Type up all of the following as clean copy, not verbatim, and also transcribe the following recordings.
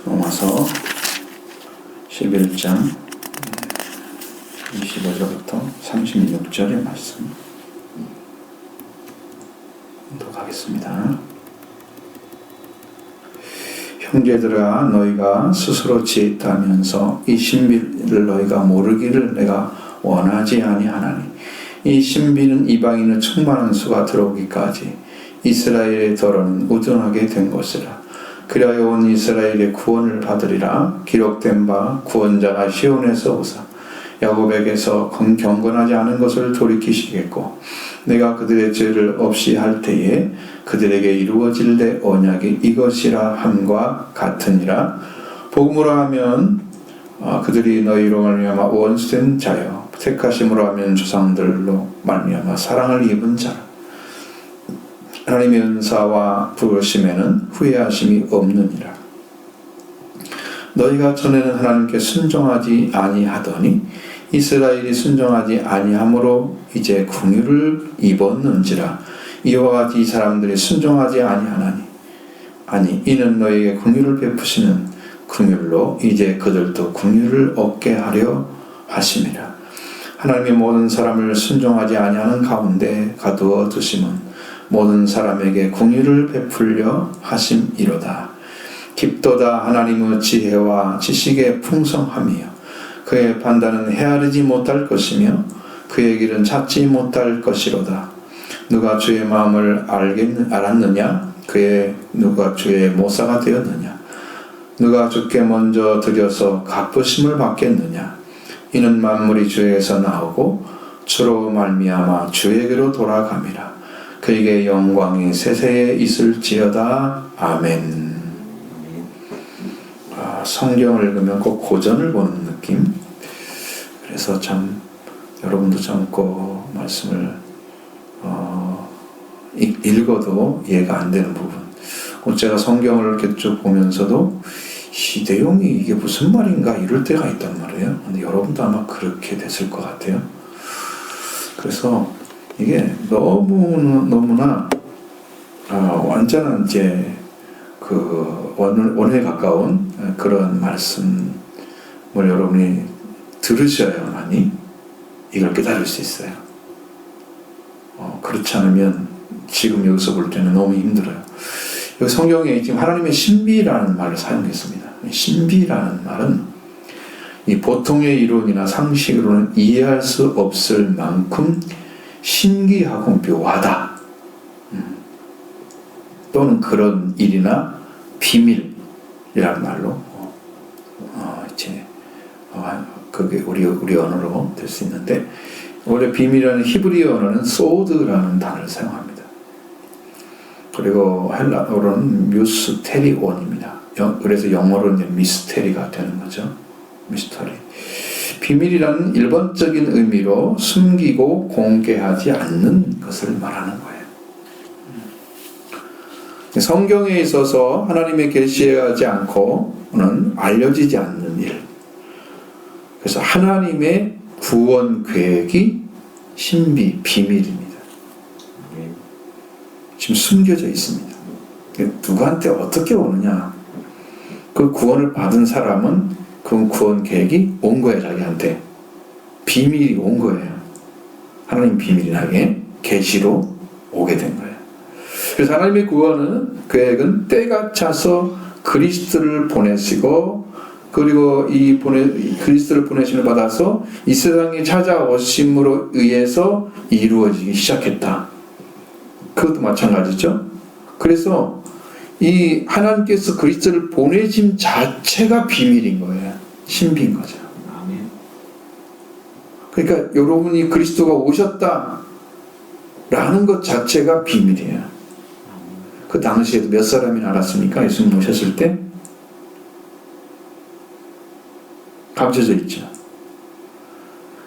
로마서 11장 25절부터 36절의 말씀 독하겠습니다. 형제들아, 너희가 스스로 지혜 있다 하면서 이 신비를 너희가 모르기를 내가 원하지 아니하나니, 이 신비는 이방인의 충만한 수가 들어오기까지 이스라엘의 더러는 우둔하게 된 것이라. 그리하여 온 이스라엘의 구원을 받으리라. 기록된 바 구원자가 시온에서 오사 야곱에게서 경건하지 않은 것을 돌이키시겠고, 내가 그들의 죄를 없이 할 때에 그들에게 이루어질 내 언약이 이것이라 함과 같으니라. 복음으로 하면 그들이 너희로 말미암아 원수된 자여, 택하심으로 하면 조상들로 말미암아 사랑을 입은 자라. 하나님의 은사와 부르심에는 후회하심이 없느니라. 너희가 전에는 하나님께 순종하지 아니하더니 이스라엘이 순종하지 아니함으로 이제 긍휼을 입었는지라. 이와 같이 이 사람들이 순종하지 아니하나니, 아니 이는 너희에게 긍휼을 베푸시는 긍휼로 이제 그들도 긍휼을 얻게 하려 하심이라. 하나님의 모든 사람을 순종하지 아니하는 가운데 가두어 두심은 모든 사람에게 긍휼을 베풀려 하심이로다. 깊도다 하나님의 지혜와 지식의 풍성함이요, 그의 판단은 헤아리지 못할 것이며 그의 길은 찾지 못할 것이로다. 누가 주의 마음을 알았느냐? 누가 주의 모사가 되었느냐? 누가 주께 먼저 드려서 갚으심을 받겠느냐? 이는 만물이 주에게서 나오고 주로 말미암아 주에게로 돌아감이라. 그에게 영광이 세세에 있을지어다. 아멘. 성경을 읽으면 꼭 고전을 보는 느낌. 그래서 참 여러분도 참고 말씀을 읽어도 이해가 안 되는 부분. 제가 성경을 이렇게 쭉 보면서도 이 내용이 이게 무슨 말인가 이럴 때가 있단 말이에요. 근데 여러분도 아마 그렇게 됐을 것 같아요. 그래서 이게 너무나 완전한 이제 그 원에 가까운 그런 말씀을 여러분이 들으셔야만이 이걸 깨달을 수 있어요. 그렇지 않으면 지금 여기서 볼 때는 너무 힘들어요. 여기 성경에 지금 하나님의 신비라는 말을 사용했습니다. 신비라는 말은 이 보통의 이론이나 상식으로는 이해할 수 없을 만큼 신기하고 묘하다. 또는 그런 일이나 비밀이라는 말로 그게 우리 언어로 될 수 있는데, 원래 비밀이라는 히브리어 언어는 소드라는 단어를 사용합니다. 그리고 헬라어로는 뮤스테리온입니다. 그래서 영어로는 이제 미스테리가 되는 거죠. 미스터리. 비밀이라는 일반적인 의미로 숨기고 공개하지 않는 것을 말하는 거예요. 성경에 있어서 하나님의 계시하지 않고는 알려지지 않는 일. 그래서 하나님의 구원 계획이 신비, 비밀입니다. 지금 숨겨져 있습니다. 누구한테 어떻게 오느냐? 그 구원을 받은 사람은 그 구원 계획이 온 거예요. 자기한테 비밀이 온 거예요. 하나님 비밀하게 계시로 오게 된 거예요. 그래서 하나님의 구원은 계획은 때가 차서 그리스도를 보내시고, 그리고 그리스도를 보내심을 받아서 이 세상에 찾아오심으로 의해서 이루어지기 시작했다. 그것도 마찬가지죠. 그래서 이 하나님께서 그리스도를 보내심 자체가 비밀인 거예요. 신비인 거죠. 그러니까 여러분이 그리스도가 오셨다 라는 것 자체가 비밀이에요. 그 당시에도 몇 사람이나 알았습니까? 예수님 오셨을 때? 감춰져 있죠.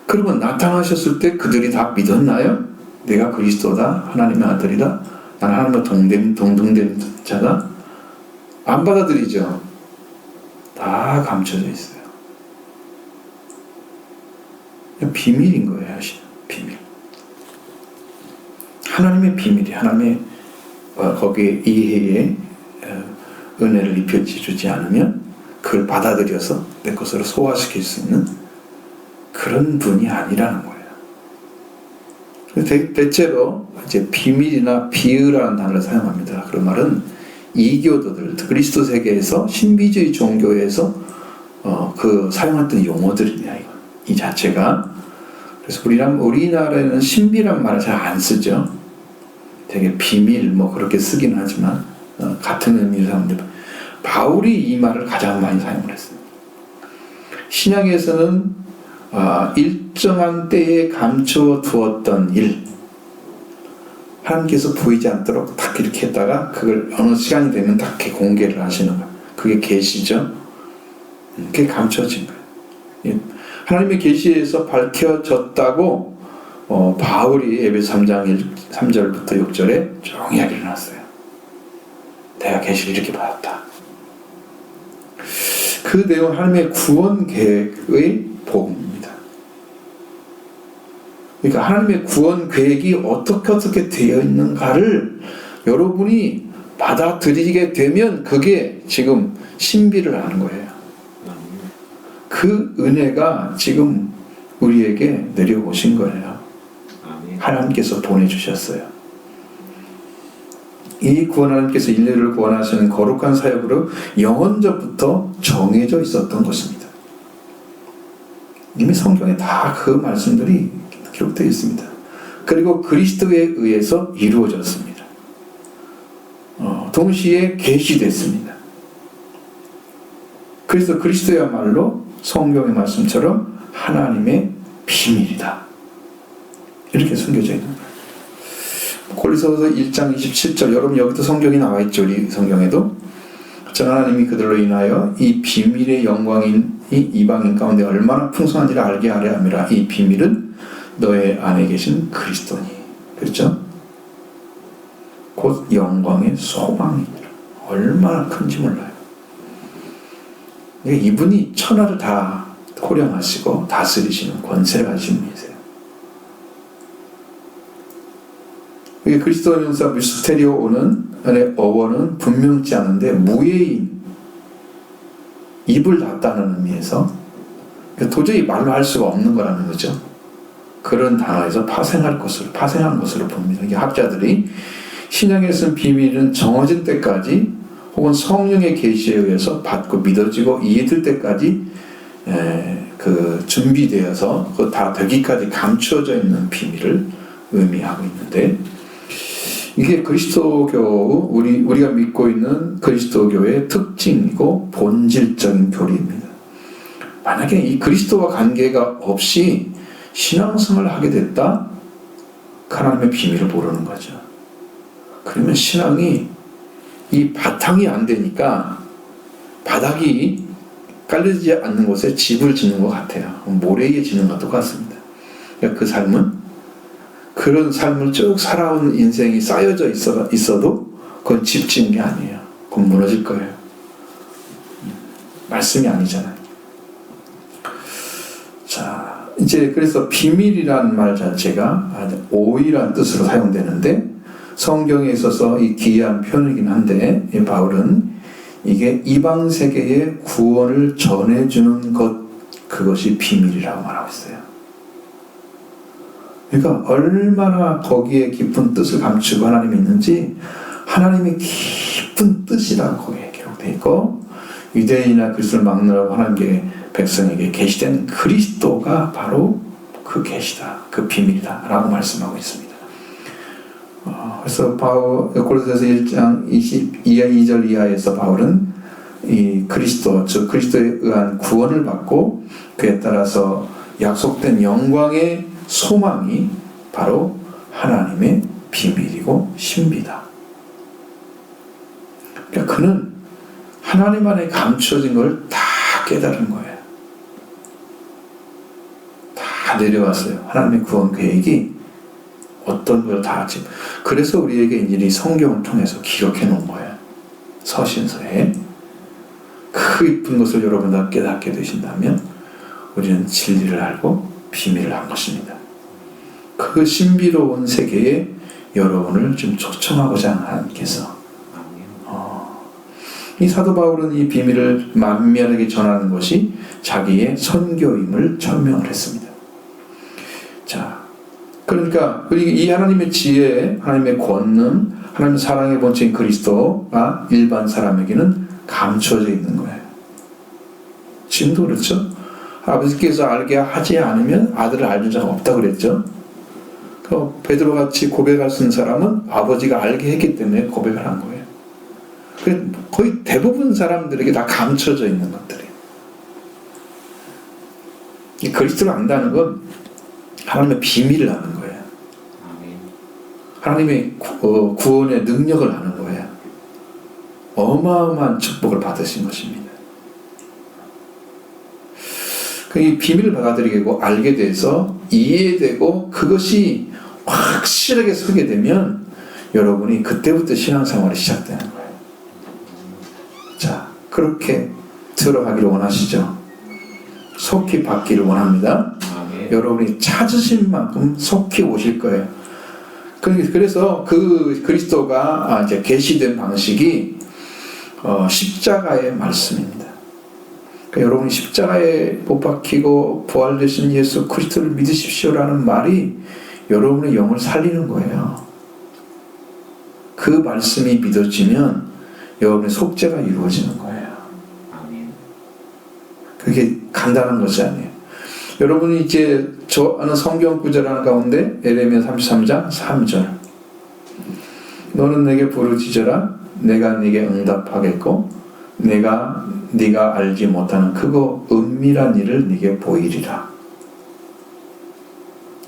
그러면 나타나셨을 때 그들이 다 믿었나요? 내가 그리스도다, 하나님의 아들이다, 나는 하나님과 동등된 자다? 안 받아들이죠. 다 감춰져 있어요. 비밀인 거예요. 비밀. 하나님의 비밀이, 하나님의 거기에 이해에 은혜를 입혀주지 않으면 그걸 받아들여서 내 것으로 소화시킬 수 있는 그런 분이 아니라는 거예요. 대체로 이제 비밀이나 비유라는 단어를 사용합니다. 그런 말은 이교도들, 그리스도 세계에서 신비주의 종교에서 그 사용했던 용어들이냐 이건 이 자체가. 그래서 우리나라에는 신비란 말을 잘 안 쓰죠. 되게 비밀 뭐 그렇게 쓰긴 하지만 같은 의미를 사용합니다. 바울이 이 말을 가장 많이 사용을 했어요. 신약에서는 일정한 때에 감춰 두었던 일, 하나님께서 보이지 않도록 딱 이렇게 했다가 그걸 어느 시간이 되면 딱 이렇게 공개를 하시는 거예요. 그게 계시죠. 그게 감춰진 거예요. 하나님의 계시에서 밝혀졌다고 바울이 에베소 3장 3절부터 6절에 쭉 이야기를 해놨어요. 내가 계시를 이렇게 받았다. 그 내용은 하나님의 구원 계획의 복음입니다. 그러니까 하나님의 구원 계획이 어떻게 되어 있는가를 여러분이 받아들이게 되면 그게 지금 신비를 하는 거예요. 그 은혜가 지금 우리에게 내려오신 거예요. 하나님께서 보내주셨어요. 이 구원 하나님께서 인류를 구원하시는 거룩한 사역으로 영원전부터 정해져 있었던 것입니다. 이미 성경에 다 그 말씀들이 기록되어 있습니다. 그리고 그리스도에 의해서 이루어졌습니다. 동시에 계시됐습니다. 그래서 그리스도야말로 성경의 말씀처럼 하나님의 비밀이다. 이렇게 숨겨져 있는 거예요. 골로새서 1장 27절, 여러분 여기도 성경이 나와 있죠. 우리 성경에도 전 하나님이 그들로 인하여 이 비밀의 영광인 이 이방인 가운데 얼마나 풍성한지를 알게 하려 함이라. 이 비밀은 너의 안에 계신 그리스도니. 그렇죠? 곧 영광의 소망이니라. 얼마나 큰지 몰라요. 이분이 천하를 다 호령하시고 다스리시는 권세를 가지신 분이세요. 그리스도 명사 미스테리오는 어원은 분명치 않은데 무예인, 입을 닫다는 의미에서 도저히 말로 할 수가 없는 거라는 거죠. 그런 단어에서 파생한 것으로 봅니다. 이게 학자들이 신약에 쓴 비밀은 정해진 때까지 혹은 성령의 계시에 의해서 받고 믿어지고 이해될 때까지 준비되어서 그 다 되기까지 감추어져 있는 비밀을 의미하고 있는데, 이게 그리스도교, 우리가 믿고 있는 그리스도교의 특징이고 본질적인 교리입니다. 만약에 이 그리스도와 관계가 없이 신앙생활을 하게 됐다? 하나님의 비밀을 모르는 거죠. 그러면 신앙이 이 바탕이 안 되니까 바닥이 깔려지지 않는 곳에 집을 짓는 것 같아요. 모래 위에 짓는 것과 똑같습니다. 그러니까 그 삶은, 그런 삶을 쭉 살아온 인생이 쌓여져 있어도 그건 집 짓는 게 아니에요. 그건 무너질 거예요. 말씀이 아니잖아요. 자, 이제 그래서 비밀이라는 말 자체가 오이라는 뜻으로 사용되는데, 성경에 있어서 이 기이한 표현이긴 한데, 바울은 이게 이방 세계의 구원을 전해주는 것, 그것이 비밀이라고 말하고 있어요. 그러니까 얼마나 거기에 깊은 뜻을 감추고 하나님이 있는지, 하나님의 깊은 뜻이라고 거기에 기록되어 있고, 유대인이나 그리스도를 막느라고 하나님께 백성에게 계시된 그리스도가 바로 그 계시다, 그 비밀이다 라고 말씀하고 있습니다. 그래서 골로새서 1장 2절 이하에서 바울은 이 그리스도, 즉 그리스도에 의한 구원을 받고 그에 따라서 약속된 영광의 소망이 바로 하나님의 비밀이고 신비다. 그러니까 그는 하나님 안에 감추어진 걸 다 깨달은 거예요. 다 내려왔어요. 하나님의 구원 계획이 어떤 걸 다 지금. 그래서 우리에게 이 성경을 통해서 기록해 놓은 거예요. 서신서에. 그 이쁜 것을 여러분 다 깨닫게 되신다면 우리는 진리를 알고 비밀을 한 것입니다. 그 신비로운 세계에 여러분을 좀 초청하고자 하나님께서 이 사도 바울은 이 비밀을 만면하게 전하는 것이 자기의 선교임을 천명을 했습니다. 자, 그러니까 이 하나님의 지혜, 하나님의 권능, 하나님의 사랑의 본체인 그리스도가 일반 사람에게는 감춰져 있는 거예요. 지금도 그렇죠. 아버지께서 알게 하지 않으면 아들을 알는 자가 없다고 그랬죠. 베드로같이 고백할 수 있는 사람은 아버지가 알게 했기 때문에 고백을 한 거예요. 거의 대부분 사람들에게 다 감춰져 있는 것들이에요. 이 그리스도를 안다는 건 하나님의 비밀을 아는 거예요. 하나님의 구원의 능력을 아는 거예요. 어마어마한 축복을 받으신 것입니다. 이 비밀을 받아들이고 알게 돼서 이해되고 그것이 확실하게 서게 되면 여러분이 그때부터 신앙생활이 시작되는 거예요. 자, 그렇게 들어가기를 원하시죠? 속히 받기를 원합니다. 여러분이 찾으신 만큼 속히 오실 거예요. 그래서 그 그리스도가 이제 계시된 방식이 십자가의 말씀입니다. 그러니까 여러분이 십자가에 못 박히고 부활되신 예수 그리스도를 믿으십시오라는 말이 여러분의 영을 살리는 거예요. 그 말씀이 믿어지면 여러분의 속죄가 이루어지는 거예요. 그게 간단한 것이 아니에요. 여러분이 이제 저 아는 성경 구절 하나 가운데 에레미야 33장 3절 너는 내게 부르짖어라 내가 네게 응답하겠고 네가 알지 못하는 크고 은밀한 일을 네게 보이리라.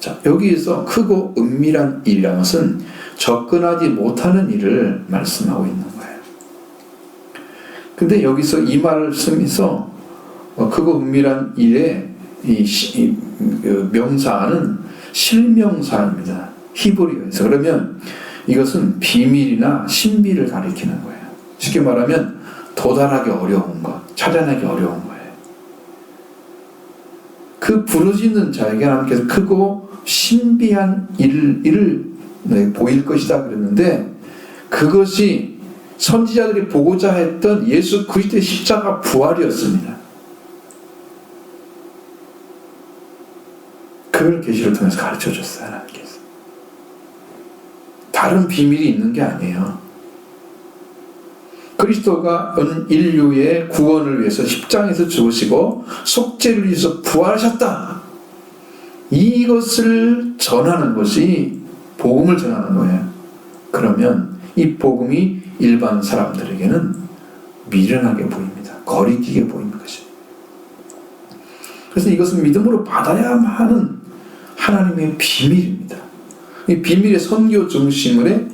자, 여기에서 크고 은밀한 일이라는 것은 접근하지 못하는 일을 말씀하고 있는 거예요. 근데 여기서 이 말씀에서 크고 은밀한 일의 이 명사는 실명사입니다. 히브리어에서. 그러면 이것은 비밀이나 신비를 가리키는 거예요. 쉽게 말하면 도달하기 어려운 것, 찾아내기 어려운 거예요. 그 부르짖는 자에게 하나님께서 크고 신비한 일을 보일 것이다 그랬는데 그것이 선지자들이 보고자 했던 예수 그리스도의 십자가 부활이었습니다. 그걸 계시를 통해서 가르쳐 줬어요. 하나님께서. 다른 비밀이 있는 게 아니에요. 그리스도가 온 인류의 구원을 위해서 십장에서 죽으시고 속죄를 위해서 부활하셨다. 이것을 전하는 것이 복음을 전하는 거예요. 그러면 이 복음이 일반 사람들에게는 미련하게 보입니다. 거리끼게 보이는 것입니다. 그래서 이것은 믿음으로 받아야만 하는 하나님의 비밀입니다. 이 비밀의 선교 중심에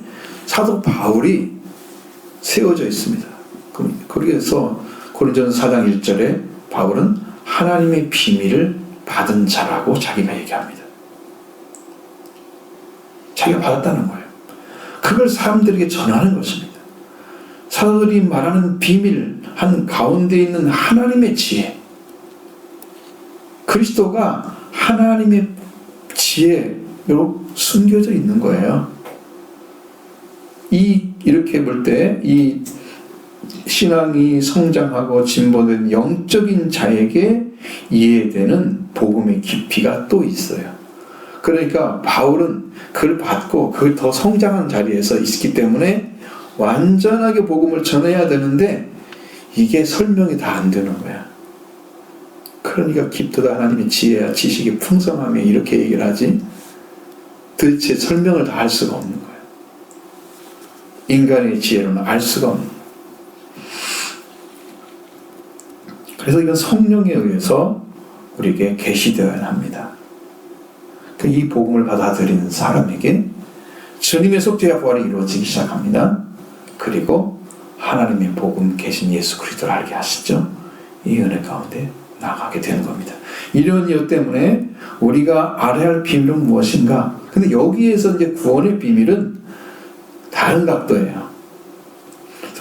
사도 바울이 세워져 있습니다. 거기에서 고린도전서 4장 1절에 바울은 하나님의 비밀을 받은 자라고 자기가 얘기합니다. 자기가 받았다는 거예요. 그걸 사람들에게 전하는 것입니다. 사도들이 말하는 비밀 한 가운데 있는 하나님의 지혜, 그리스도가 하나님의 지혜로 숨겨져 있는 거예요. 이렇게 볼 때 이 신앙이 성장하고 진보된 영적인 자에게 이해되는 복음의 깊이가 또 있어요. 그러니까 바울은 그걸 받고 그걸 더 성장한 자리에서 있기 때문에 완전하게 복음을 전해야 되는데 이게 설명이 다 안 되는 거야. 그러니까 깊도다 하나님의 지혜와 지식이 풍성하며 이렇게 얘기를 하지 도대체 설명을 다 할 수가 없는 거예요. 인간의 지혜로는 알 수가 없는 거예요. 그래서 이건 성령에 의해서 우리에게 계시되어야 합니다. 이 복음을 받아들이는 사람에게 주님의 속죄와 부활이 이루어지기 시작합니다. 그리고 하나님의 복음 계신 예수 그리스도를 알게 하시죠. 이 은혜 가운데 나가게 되는 겁니다. 이런 이유 때문에 우리가 알아야 할 비밀은 무엇인가? 근데 여기에서 이제 구원의 비밀은 다른 각도예요.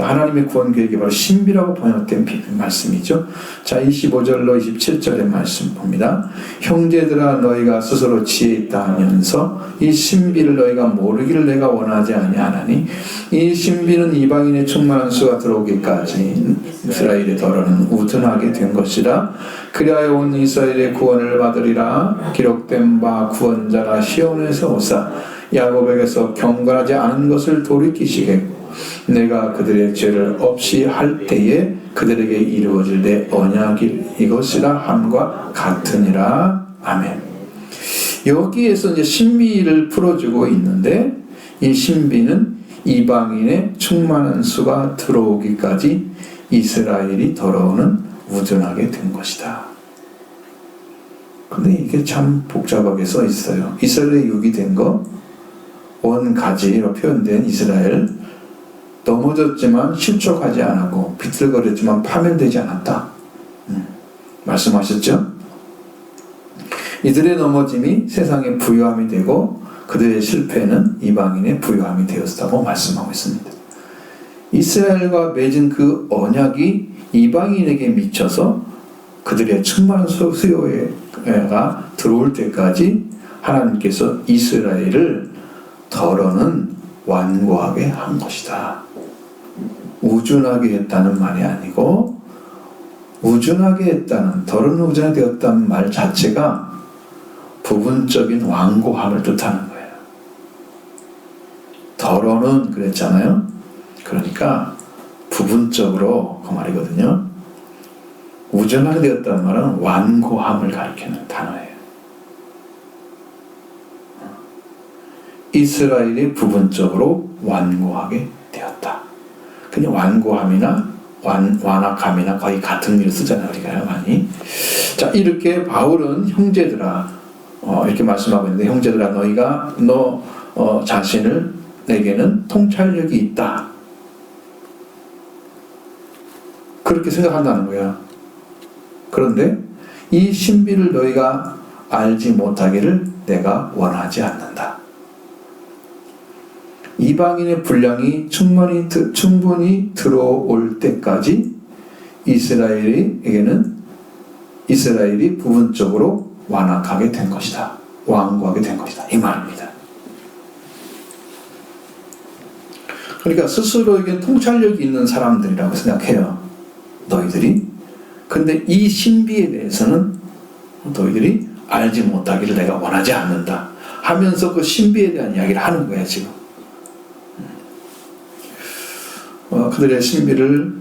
하나님의 구원 계획이 바로 신비라고 번역된 말씀이죠. 자, 25절로 27절의 말씀 봅니다. 형제들아 너희가 스스로 지혜 있다 하면서 이 신비를 너희가 모르기를 내가 원하지 아니하나니 이 신비는 이방인의 충만한 수가 들어오기까지 이스라엘의 더러는 우둔하게 된 것이라. 그리하여 온 이스라엘의 구원을 받으리라. 기록된 바 구원자가 시온에서 오사 야곱에게서 경건하지 않은 것을 돌이키시겠고 내가 그들의 죄를 없이 할 때에 그들에게 이루어질 내 언약이 이것이라 함과 같으니라. 아멘. 여기에서 이제 신비를 풀어주고 있는데 이 신비는 이방인의 충만한 수가 들어오기까지 이스라엘이 더러우는 우둔하게 된 것이다. 근데 이게 참 복잡하게 써 있어요. 이스라엘의 육이 된 거, 원가지로 표현된 이스라엘, 넘어졌지만 실족하지 않았고 비틀거렸지만 파멸되지 않았다. 말씀하셨죠? 이들의 넘어짐이 세상의 부요함이 되고 그들의 실패는 이방인의 부요함이 되었다고 말씀하고 있습니다. 이스라엘과 맺은 그 언약이 이방인에게 미쳐서 그들의 충만한 수요가 들어올 때까지 하나님께서 이스라엘을 더러는 완고하게 한 것이다. 우둔하게 했다는 말이 아니고 우둔하게 했다는, 더러는 우둔하게 되었다는 말 자체가 부분적인 완고함을 뜻하는 거예요. 더러는 그랬잖아요. 그러니까 부분적으로 그 말이거든요. 우둔하게 되었다는 말은 완고함을 가리키는 단어예요. 이스라엘이 부분적으로 완고하게 되었다. 그냥 완고함이나 완악함이나 거의 같은 일을 쓰잖아요, 우리가요, 많이. 자, 이렇게 바울은 형제들아, 이렇게 말씀하고 있는데, 형제들아, 너희가 너 자신을 내게는 통찰력이 있다. 그렇게 생각한다는 거야. 그런데 이 신비를 너희가 알지 못하기를 내가 원하지 않는다. 이방인의 분량이 충분히 들어올 때까지 이스라엘이 부분적으로 완악하게 된 것이다. 완고하게 된 것이다. 이 말입니다. 그러니까 스스로에게 통찰력이 있는 사람들이라고 생각해요. 너희들이. 근데 이 신비에 대해서는 너희들이 알지 못하기를 내가 원하지 않는다 하면서 그 신비에 대한 이야기를 하는 거야, 지금. 그들의 신비를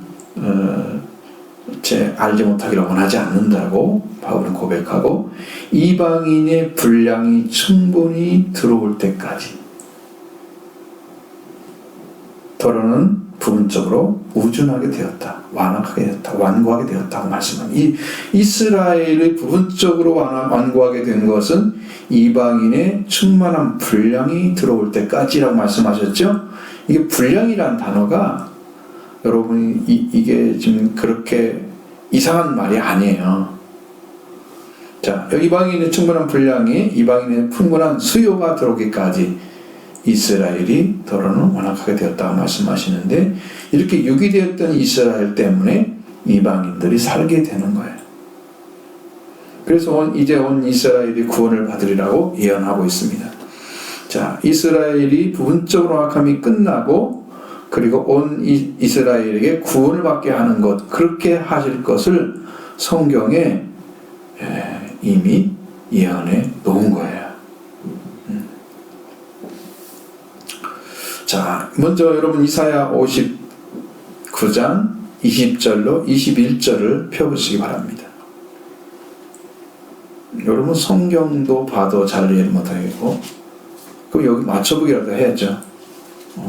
알지 못하기를 원하지 않는다고 바울은 고백하고, 이방인의 분량이 충분히 들어올 때까지 더러는 부분적으로 우둔하게 되었다, 완악하게 되었다, 완고하게 되었다고 말씀합니다. 이 이스라엘의 부분적으로 완고하게 된 것은 이방인의 충만한 분량이 들어올 때까지라고 말씀하셨죠. 이게 분량이란 단어가 여러분이 이게 지금 그렇게 이상한 말이 아니에요. 자, 이방인의 충분한 분량이 이방인의 풍부한 수요가 들어오기까지 이스라엘이 더러는 완악하게 되었다고 말씀하시는데, 이렇게 유기되었던 이스라엘 때문에 이방인들이 살게 되는 거예요. 그래서 이제 온 이스라엘이 구원을 받으리라고 예언하고 있습니다. 자, 이스라엘이 부분적으로 완악함이 끝나고 그리고 온 이스라엘에게 구원을 받게 하는 것, 그렇게 하실 것을 성경에 이미 예언해 놓은 거예요. 자, 먼저 여러분 이사야 59장 20절로 21절을 펴보시기 바랍니다. 여러분 성경도 봐도 잘 이해 못하겠고, 그럼 여기 맞춰보기라도 해야죠.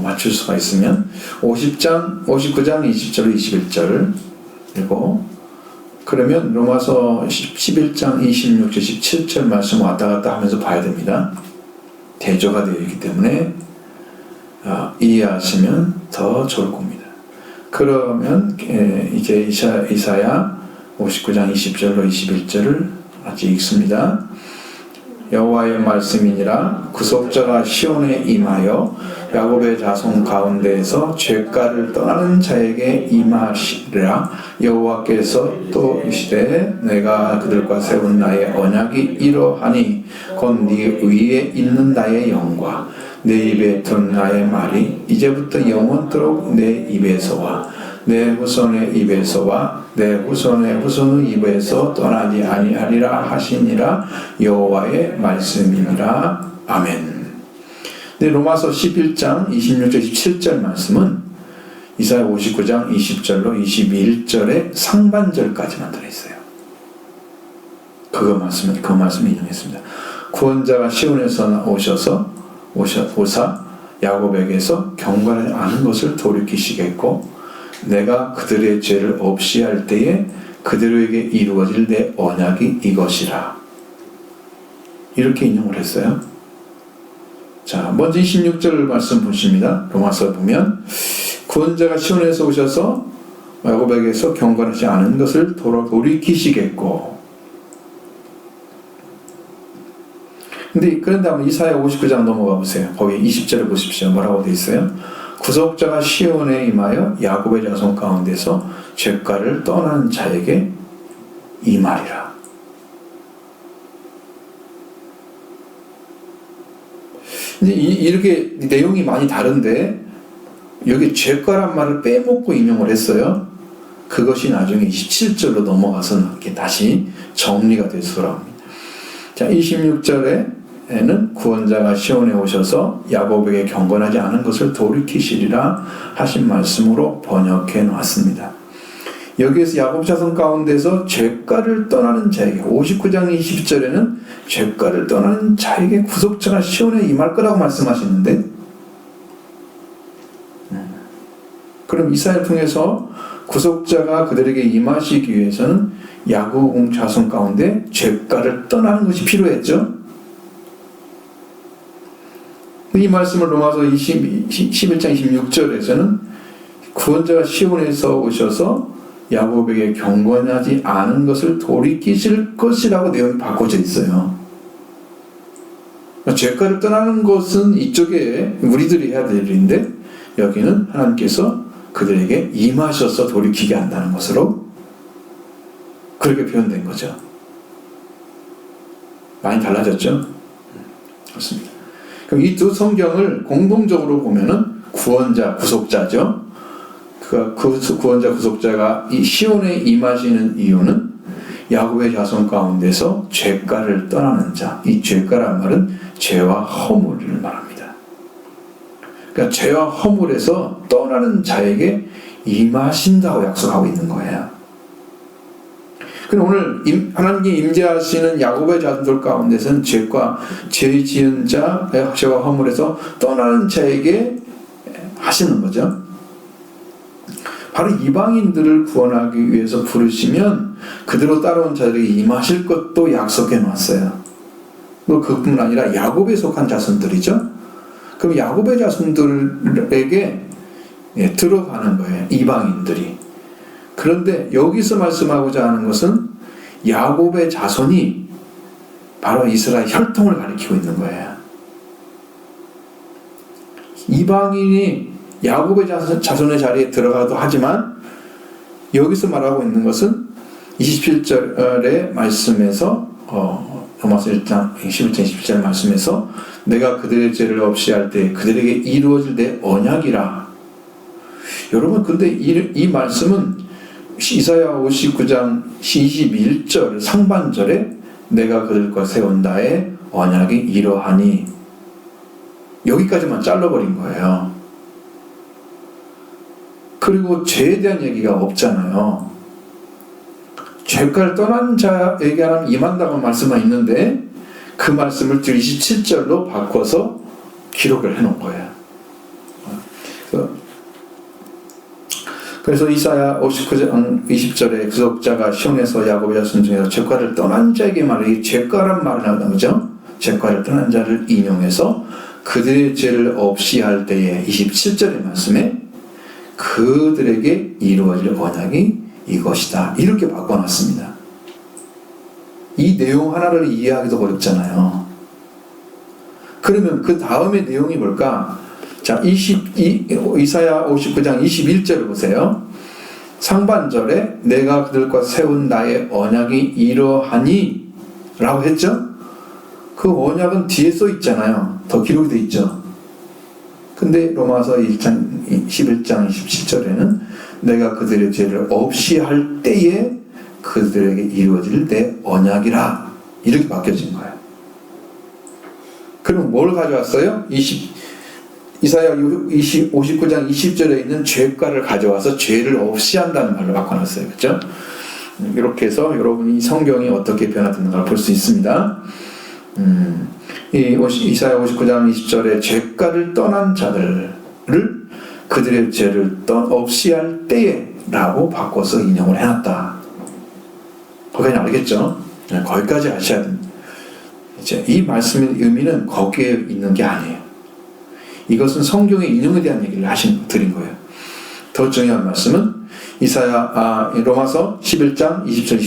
맞출 수가 있으면 59장 20절 21절 그리고 그러면 로마서 11장 26절 17절 말씀 왔다 갔다 하면서 봐야 됩니다. 대조가 되어 있기 때문에 이해하시면 더 좋을 겁니다. 그러면 이제 이사야 59장 20절로 21절을 같이 읽습니다. 여호와의 말씀이니라. 구속자가 시온에 임하여 야곱의 자손 가운데에서 죄가를 떠나는 자에게 임하시리라. 여호와께서 또 이시되 내가 그들과 세운 나의 언약이 이러하니 곧 네 위에 있는 나의 영과 내 입에 든 나의 말이 이제부터 영원토록 내 입에서와 내 후손의 입에서와 내 후손의 후손의 입에서 떠나지 아니하리라 하시니라. 여호와의 말씀이니라. 아멘. 네, 로마서 11장 26절 27절 말씀은 이사야 59장 20절로 21절의 상반절까지만 들어있어요. 그 말씀 인용했습니다. 구원자가 시온에서 오사 야곱에게서 경건하지 않은 것을 돌이키시겠고 내가 그들의 죄를 없이 할 때에 그들에게 이루어질 내 언약이 이것이라. 이렇게 인용을 했어요. 자, 먼저 26절 말씀 보십니다. 로마서 보면 구원자가 시온에서 오셔서 야곱에게서 경건하지 않은 것을 돌이키시겠고. 그런데 한번 이사야 59장 넘어가 보세요. 거기 20절을 보십시오. 뭐라고 되어 있어요? 구속자가 시온에 임하여 야곱의 자손 가운데서 죄가를 떠나는 자에게 임하리라. 이제 이렇게 내용이 많이 다른데 여기 죄가란 말을 빼먹고 인용을 했어요. 그것이 나중에 27절로 넘어가서는 이렇게 다시 정리가 돼서 돌아옵니다. 자, 26절에는 구원자가 시온에 오셔서 야곱에게 경건하지 않은 것을 돌이키시리라 하신 말씀으로 번역해 놨습니다. 여기에서 야곱 자손 가운데서 죄가를 떠나는 자에게 59장 20절에는 죄가를 떠나는 자에게 구속자가 시온에 임할 거라고 말씀하시는데, 그럼 이사야를 통해서 구속자가 그들에게 임하시기 위해서는 야곱 자손 가운데 죄가를 떠나는 것이 필요했죠. 이 말씀을 로마서 11장 26절에서는 구원자가 시온에서 오셔서 야곱에게 경건하지 않은 것을 돌이키실 것이라고 내용이 바꿔져 있어요. 죄가를 떠나는 것은 이쪽에 우리들이 해야 될 일인데 여기는 하나님께서 그들에게 임하셔서 돌이키게 한다는 것으로 그렇게 표현된 거죠. 많이 달라졌죠? 그렇습니다. 그럼 이 두 성경을 공동적으로 보면은 구원자, 구속자죠. 그 구원자, 구속자가 이 시온에 임하시는 이유는 야곱의 자손 가운데서 죄가를 떠나는 자. 이 죄가란 말은 죄와 허물을 말합니다. 그러니까 죄와 허물에서 떠나는 자에게 임하신다고 약속하고 있는 거예요. 그럼 오늘 하나님께 임재하시는 야곱의 자손들 가운데서는 죄 지은 자, 죄와 허물에서 떠나는 자에게 하시는 거죠. 바로 이방인들을 구원하기 위해서 부르시면 그대로 따라온 자들에게 임하실 것도 약속해 놨어요. 그뿐만 아니라 야곱에 속한 자손들이죠. 그럼 야곱의 자손들에게 들어가는 거예요. 이방인들이. 그런데 여기서 말씀하고자 하는 것은 야곱의 자손이 바로 이스라엘 혈통을 가리키고 있는 거예요. 이방인이 야곱의 자손의 자리에 들어가도 하지만 여기서 말하고 있는 것은 27절의 말씀에서 로마서 1장 11장 27절 말씀에서 내가 그들의 죄를 없이 할 때 그들에게 이루어질 내 언약이라. 여러분, 근데 이 말씀은 이사야 59장 21절 상반절에 내가 그들과 세운 나의 언약이 이러하니 여기까지만 잘라버린 거예요. 그리고 죄에 대한 얘기가 없잖아요. 죄가를 떠난 자에게 하나님 임한다고 말씀만 있는데 그 말씀을 27절로 바꿔서 기록을 해놓은 거예요. 그래서 이사야 59장 20절에 구속자가 시온에서 야곱의 자손 중에서 죄가를 떠난 자에게 말해, 죄가란 말을 하는 거죠. 죄가를 떠난 자를 인용해서 그들의 죄를 없이 할 때에 27절의 말씀에 그들에게 이루어질 언약이 이것이다. 이렇게 바꿔놨습니다. 이 내용 하나를 이해하기도 어렵잖아요. 그러면 그 다음의 내용이 뭘까? 자, 이사야 59장 21절을 보세요. 상반절에 내가 그들과 세운 나의 언약이 이러하니 라고 했죠? 그 언약은 뒤에 써 있잖아요. 더 기록이 돼 있죠. 근데 로마서 11장 27절에는 내가 그들의 죄를 없이 할 때에 그들에게 이루어질 내 언약이라 이렇게 바뀌어진 거예요. 그럼 뭘 가져왔어요? 이사야 59장 20절에 있는 죄가를 가져와서 죄를 없이 한다는 말로 바꿔놨어요. 그렇죠? 이렇게 해서 여러분이 성경이 어떻게 변화되는가를 볼 수 있습니다. 이사야 59장 20절에 죄가를 떠난 자들을 그들의 죄를 없이 할 때에 라고 바꿔서 인용을 해놨다. 거기까지 알겠죠? 거기까지 아셔야 됩니다. 이 말씀의 의미는 거기에 있는 게 아니에요. 이것은 성경의 인용에 대한 얘기를 드린 거예요. 더 중요한 말씀은 로마서 11장 20절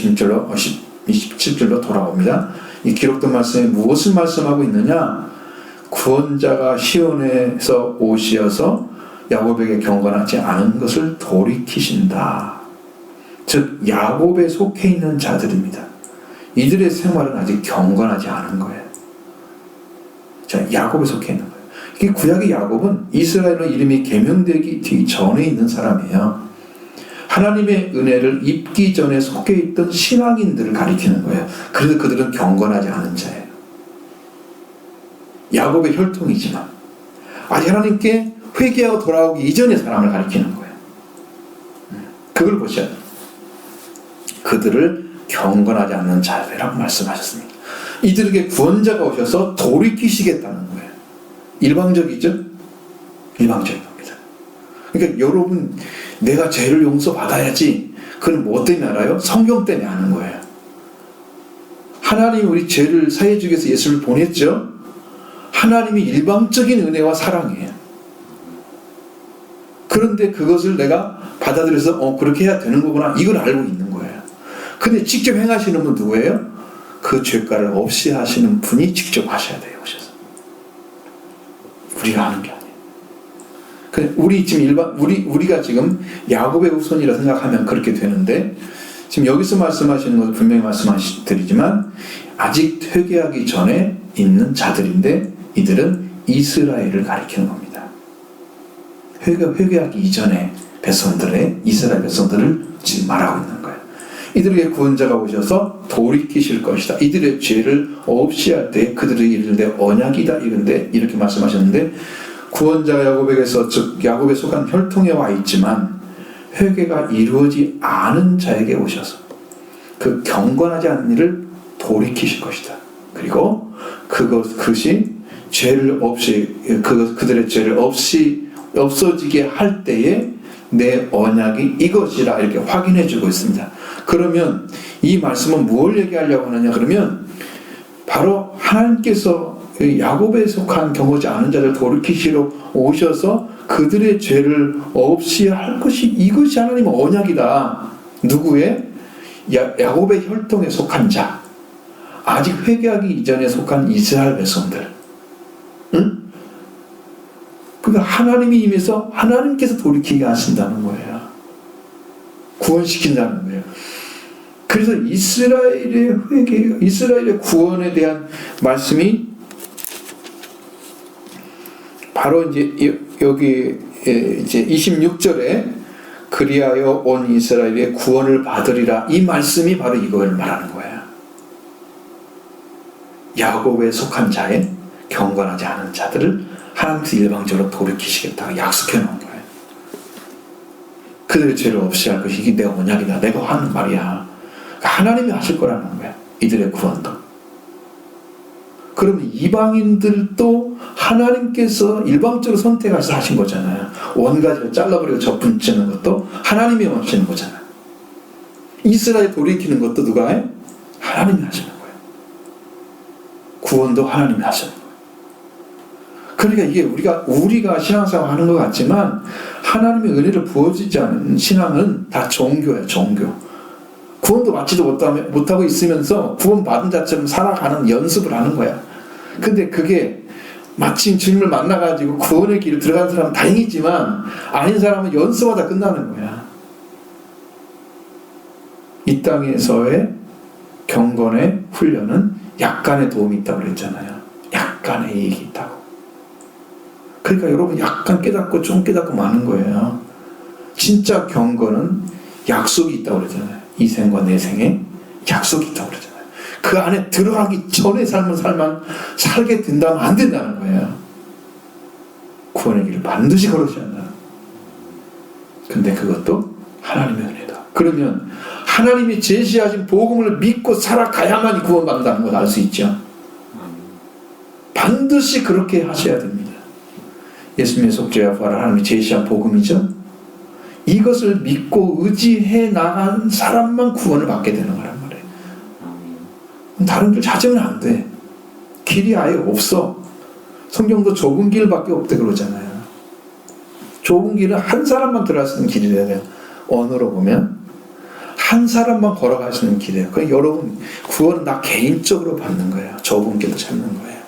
27절로 돌아옵니다. 이 기록된 말씀에 무엇을 말씀하고 있느냐? 구원자가 시온에서 오시어서 야곱에게 경건하지 않은 것을 돌이키신다. 즉 야곱에 속해 있는 자들입니다. 이들의 생활은 아직 경건하지 않은 거예요. 자, 야곱에 속해 있는 거예요. 이 구약의 야곱은 이스라엘로 이름이 계명되기 전에 있는 사람이에요. 하나님의 은혜를 입기 전에 속해 있던 신앙인들을 가리키는 거예요. 그래서 그들은 경건하지 않은 자예요. 야곱의 혈통이지만 아직 하나님께 회개하고 돌아오기 이전의 사람을 가리키는 거예요. 그걸 보셔야 돼요. 그들을 경건하지 않는 자들이라고 말씀하셨습니다. 이들에게 구원자가 오셔서 돌이키시겠다는 거예요. 일방적이죠? 일방적인 겁니다. 그러니까 여러분, 내가 죄를 용서받아야지. 그건 뭐 때문에 알아요? 성경 때문에 아는 거예요. 하나님이 우리 죄를 사해주기 위해서 예수를 보냈죠? 하나님이 일방적인 은혜와 사랑이에요. 그런데 그것을 내가 받아들여서 그렇게 해야 되는 거구나, 이걸 알고 있는 거예요. 근데 직접 행하시는 분 누구예요? 그 죄가를 없이 하시는 분이 직접 하셔야 돼요. 오셔서. 우리가 하는 게 아니에요. 우리가 지금 야곱의 후손이라 생각하면 그렇게 되는데, 지금 여기서 말씀하시는 것을 분명히 말씀드리지만 아직 회개하기 전에 있는 자들인데, 이들은 이스라엘을 가리키는 겁니다. 회개하기 이전에 이스라엘 백성들을 지금 말하고 있는 거예요. 이들에게 구원자가 오셔서 돌이키실 것이다. 이들의 죄를 없이 할 때 그들이 이르되 언약이다. 이렇게 말씀하셨는데, 구원자가 야곱에게서, 즉 야곱에 속한 혈통에 와 있지만 회개가 이루어지지 않은 자에게 오셔서 그 경건하지 않은 일을 돌이키실 것이다. 그리고 그것이 죄를 없이, 그들의 죄를 없어지게 할 때에 내 언약이 이것이라 이렇게 확인해 주고 있습니다. 그러면 이 말씀은 무엇을 얘기하려고 하느냐? 그러면 바로 하나님께서 야곱에 속한 경건하지 않은 자를 돌이키시러 오셔서 그들의 죄를 없이 할 것이, 이것이 하나님의 언약이다. 누구의? 야곱의 혈통에 속한 자, 아직 회개하기 이전에 속한 이스라엘 백성들. 응? 그러니까 하나님이 임해서 하나님께서 돌이키게 하신다는 거예요. 구원시킨다는 거예요. 그래서 이스라엘의 회개, 이스라엘의 구원에 대한 말씀이 바로 여기 26절에 그리하여 온 이스라엘의 구원을 받으리라, 이 말씀이 바로 이걸 말하는 거예요. 야곱에 속한 자의 경건하지 않은 자들을 하나님께서 일방적으로 돌이키시겠다고 약속해 놓은 거예요. 그들의 죄를 없이 할 것이, 이게 내 언약이다. 내가 하는 말이야. 하나님이 하실 거라는 거예요. 이들의 구원도. 그러면 이방인들도 하나님께서 일방적으로 선택해서 하신 거잖아요. 원가지를 잘라버리고 접붙이는 것도 하나님이 하시는 거잖아요. 이스라엘 돌이키는 것도 누가 해? 하나님이 하시는 거예요. 구원도 하나님이 하시는 거예요. 그러니까 이게 우리가 신앙생활 하는 것 같지만 하나님의 은혜를 부어주지 않은 신앙은 다 종교예요. 종교. 구원도 받지도 못하고 있으면서 구원 받은 자처럼 살아가는 연습을 하는 거야. 근데 그게 마침 주님을 만나가지고 구원의 길을 들어간 사람은 다행이지만 아닌 사람은 연수마다 끝나는 거야. 이 땅에서의 경건의 훈련은 약간의 도움이 있다고 그랬잖아요. 약간의 이익이 있다고. 그러니까 여러분 약간 깨닫고 좀 깨닫고 마는 거예요. 진짜 경건은 약속이 있다고 그러잖아요. 이 생과 내 생에 약속이 있다고 그러잖아요. 그 안에 들어가기 전에 삶을 살게 된다면 안 된다는 거예요. 구원의 길을 반드시 걸으셔야 한다. 근데 그것도 하나님의 은혜다. 그러면 하나님이 제시하신 복음을 믿고 살아가야만이 구원받는다는 걸 알 수 있죠. 반드시 그렇게 하셔야 됩니다. 예수님의 속죄와 부활은 하나님이 제시한 복음이죠. 이것을 믿고 의지해 나간 사람만 구원을 받게 되는 거란 말이에요. 다른 길 찾으면 안 돼. 길이 아예 없어. 성경도 좁은 길밖에 없대 그러잖아요. 좁은 길은 한 사람만 들어갈 수 있는 길이래요. 언어로 보면 한 사람만 걸어갈 수 있는 길이에요. 그러니까 여러분 구원은 나 개인적으로 받는 거예요. 좁은 길을 찾는 거예요.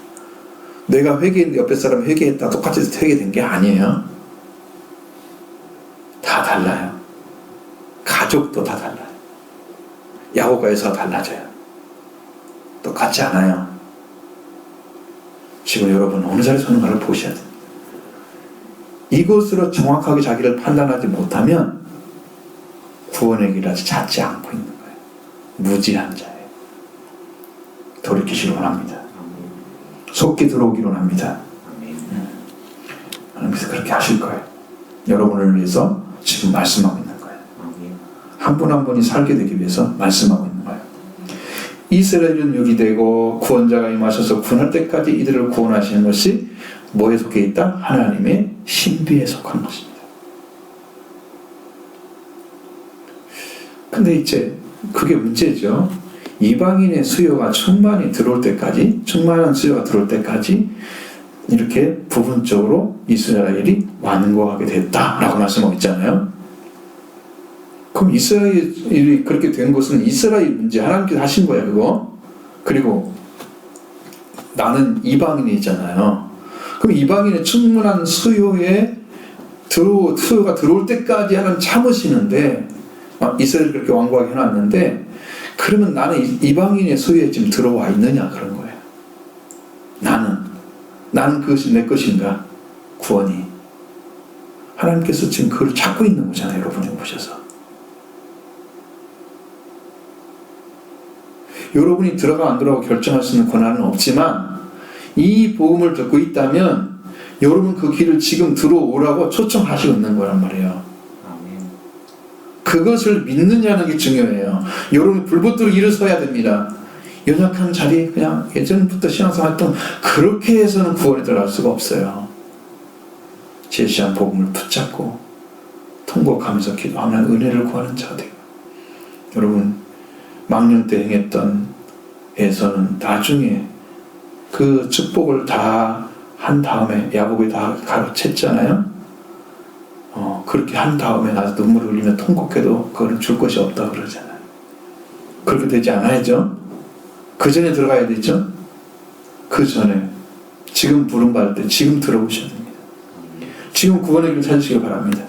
내가 회개했는데 옆에 사람 회개했다 똑같이 회개된 게 아니에요. 다 달라요. 가족도 다 달라요. 야고가에서 달라져요. 똑같지 않아요. 지금 여러분 어느 자리에 서는가를 보셔야 돼요. 이것으로 정확하게 자기를 판단하지 못하면 구원의 길을 아직 찾지 않고 있는 거예요. 무지한 자예요. 돌이키시기 원합니다. 속히 들어오기를 원합니다. 하나님께서 그렇게 하실 거예요. 여러분을 위해서 지금 말씀하고 있는 거예요. 한 분 한 분이 살게 되기 위해서 말씀하고 있는 거예요. 이스라엘은 육이 되고 구원자가 임하셔서 구원할 때까지 이들을 구원하시는 것이 뭐에 속해 있다? 하나님의 신비에 속한 것입니다. 근데 이제 그게 문제죠. 이방인의 수요가 충만한 수요가 들어올 때까지 이렇게 부분적으로 이스라엘이 완고하게 됐다라고 말씀하고 있잖아요. 그럼 이스라엘이 그렇게 된 것은 이스라엘 문제, 하나님께서 하신 거예요, 그거. 그리고 나는 이방인이잖아요. 그럼 이방인의 충분한 수요가 들어올 때까지 하나님 참으시는데, 이스라엘을 그렇게 완고하게 해놨는데, 그러면 나는 이방인의 수요에 지금 들어와 있느냐, 그런 거예요. 나는 그것이 내 것인가? 구원이. 하나님께서 지금 그걸 찾고 있는 거잖아요, 여러분이 보셔서. 여러분이 들어가 안 들어가 결정할 수 있는 권한은 없지만 이 복음을 듣고 있다면 여러분 그 길을 지금 들어오라고 초청하시고 있는 거란 말이에요. 그것을 믿느냐는 게 중요해요. 여러분이 불붙도록 일어서야 됩니다. 연약한 자리, 그냥 예전부터 신앙생활 했던 그렇게 해서는 구원에 들어갈 수가 없어요. 제시한 복음을 붙잡고 통곡하면서 기도하면 은혜를 구하는 자가 돼요. 여러분 망령 때 행했던 에서는 나중에 그 축복을 다 한 다음에 야곱이 다 가로챘잖아요. 그렇게 한 다음에 나도 눈물을 흘리며 통곡해도 그거는 줄 것이 없다 그러잖아요. 그렇게 되지 않아야죠. 그 전에 들어가야 되죠. 그 전에 지금 부름받을 때 지금 들어오셔야 됩니다. 지금 구원의 길을 찾으시길 바랍니다.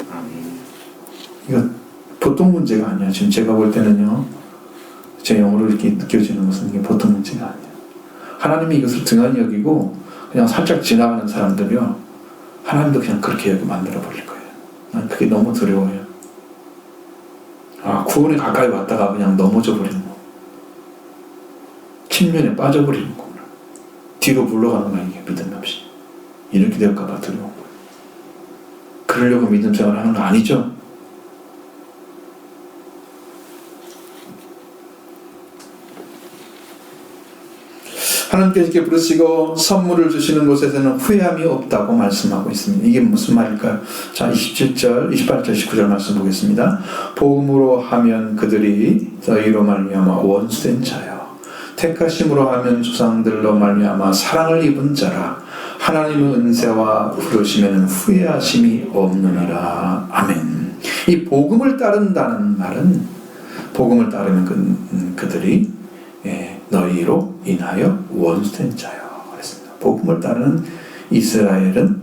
이거 보통 문제가 아니야. 지금 제가 볼 때는요, 제 영으로 이렇게 느껴지는 것은 이게 보통 문제가 아니에요. 하나님이 이것을 등한히 여기고 그냥 살짝 지나가는 사람들이요, 하나님도 그냥 그렇게 여기 만들어 버릴 거예요. 난 그게 너무 두려워요. 구원에 가까이 왔다가 그냥 넘어져 버리는 거, 측면에 빠져버리는 거구나. 뒤로 물러가는 거야, 이게 믿음 없이. 이렇게 될까봐 두려운 거예요. 그러려고 믿음 생활을 하는 거 아니죠? 하나님께서 이렇게 부르시고 선물을 주시는 곳에서는 후회함이 없다고 말씀하고 있습니다. 이게 무슨 말일까요? 자, 27절, 28절, 19절 말씀 보겠습니다. 복음으로 하면 그들이 너희로 말미암아 원수된 자요, 택하심으로 하면 조상들로 말미암아 사랑을 입은 자라. 하나님의 은혜와 부르심에는 후회하심이 없느니라. 아멘. 이 복음을 따른다는 말은, 복음을 따르면 그들이 너희로 인하여 원수된 자요 그랬습니다. 복음을 따르는 이스라엘은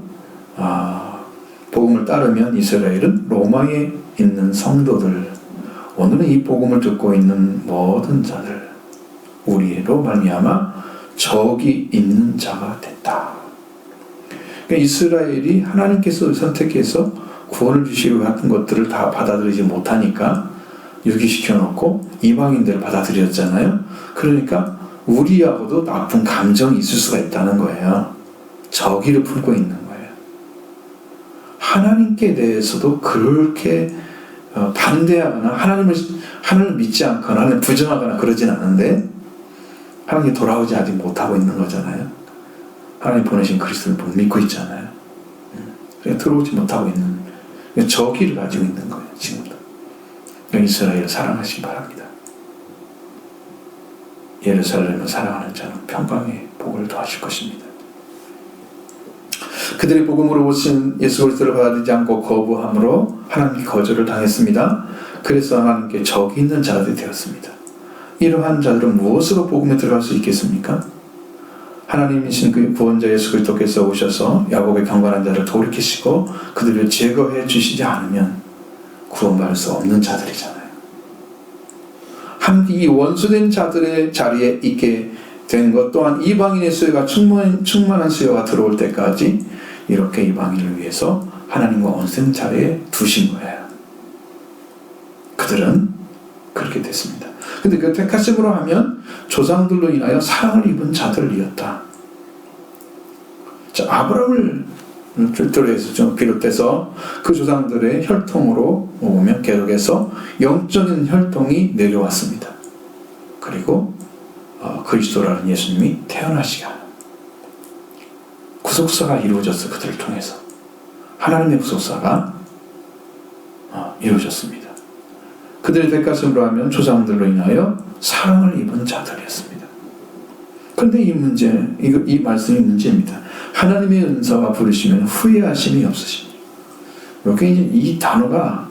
복음을 따르면 이스라엘은 로마에 있는 성도들, 오늘은 이 복음을 듣고 있는 모든 자들, 우리로 말미암아 적이 있는 자가 됐다. 그러니까 이스라엘이 하나님께서 선택해서 구원을 주시고 같은 것들을 다 받아들이지 못하니까 유기시켜 놓고 이방인들을 받아들였잖아요. 그러니까 우리하고도 나쁜 감정이 있을 수가 있다는 거예요. 적의를 품고 있는 거예요. 하나님께 대해서도 그렇게 반대하거나 하나님을 믿지 않거나 하나님을 부정하거나 그러진 않은데 하나님이 돌아오지 아직 못하고 있는 거잖아요. 하나님 보내신 그리스도를 못 믿고 있잖아요. 그러니까 들어오지 못하고 있는 적의를 가지고 있는 거예요. 지금도. 이스라엘을 사랑하시기 바랍니다. 예루살렘을 사랑하는 자는 평강의 복을 더하실 것입니다. 그들이 복음으로 오신 예수 그리스도를 받아들이지 않고 거부함으로 하나님께 거절을 당했습니다. 그래서 하나님께 적이 있는 자들이 되었습니다. 이러한 자들은 무엇으로 복음에 들어갈 수 있겠습니까? 하나님이신 그 구원자 예수 그리스도께서 오셔서 야곱의 경건한 자를 돌이키시고 그들을 제거해 주시지 않으면 구원받을 수 없는 자들이잖아요. 함께 이 원수된 자들의 자리에 있게 된 것 또한 이방인의 수요가 충만한 수요가 들어올 때까지 이렇게 이방인을 위해서 하나님과 원수된 자리에 두신 거예요. 그들은 그렇게 됐습니다. 근데 그 택하심으로 하면 조상들로 인하여 사랑을 입은 자들이었다. 자, 아브라함을 필두로해서 좀 비롯해서 그 조상들의 혈통으로 보면 계속해서 영적인 혈통이 내려왔습니다. 그리고 그리스도라는 예수님이 태어나시가 구속사가 이루어졌어. 그들을 통해서 하나님의 구속사가 이루어졌습니다. 그들의 대가슴으로 하면 조상들로 인하여 사랑을 입은 자들이었습니다. 그런데 이 말씀이 문제입니다. 하나님의 은사와 부르시면 후회하심이 없으십니다. 여기 이 단어가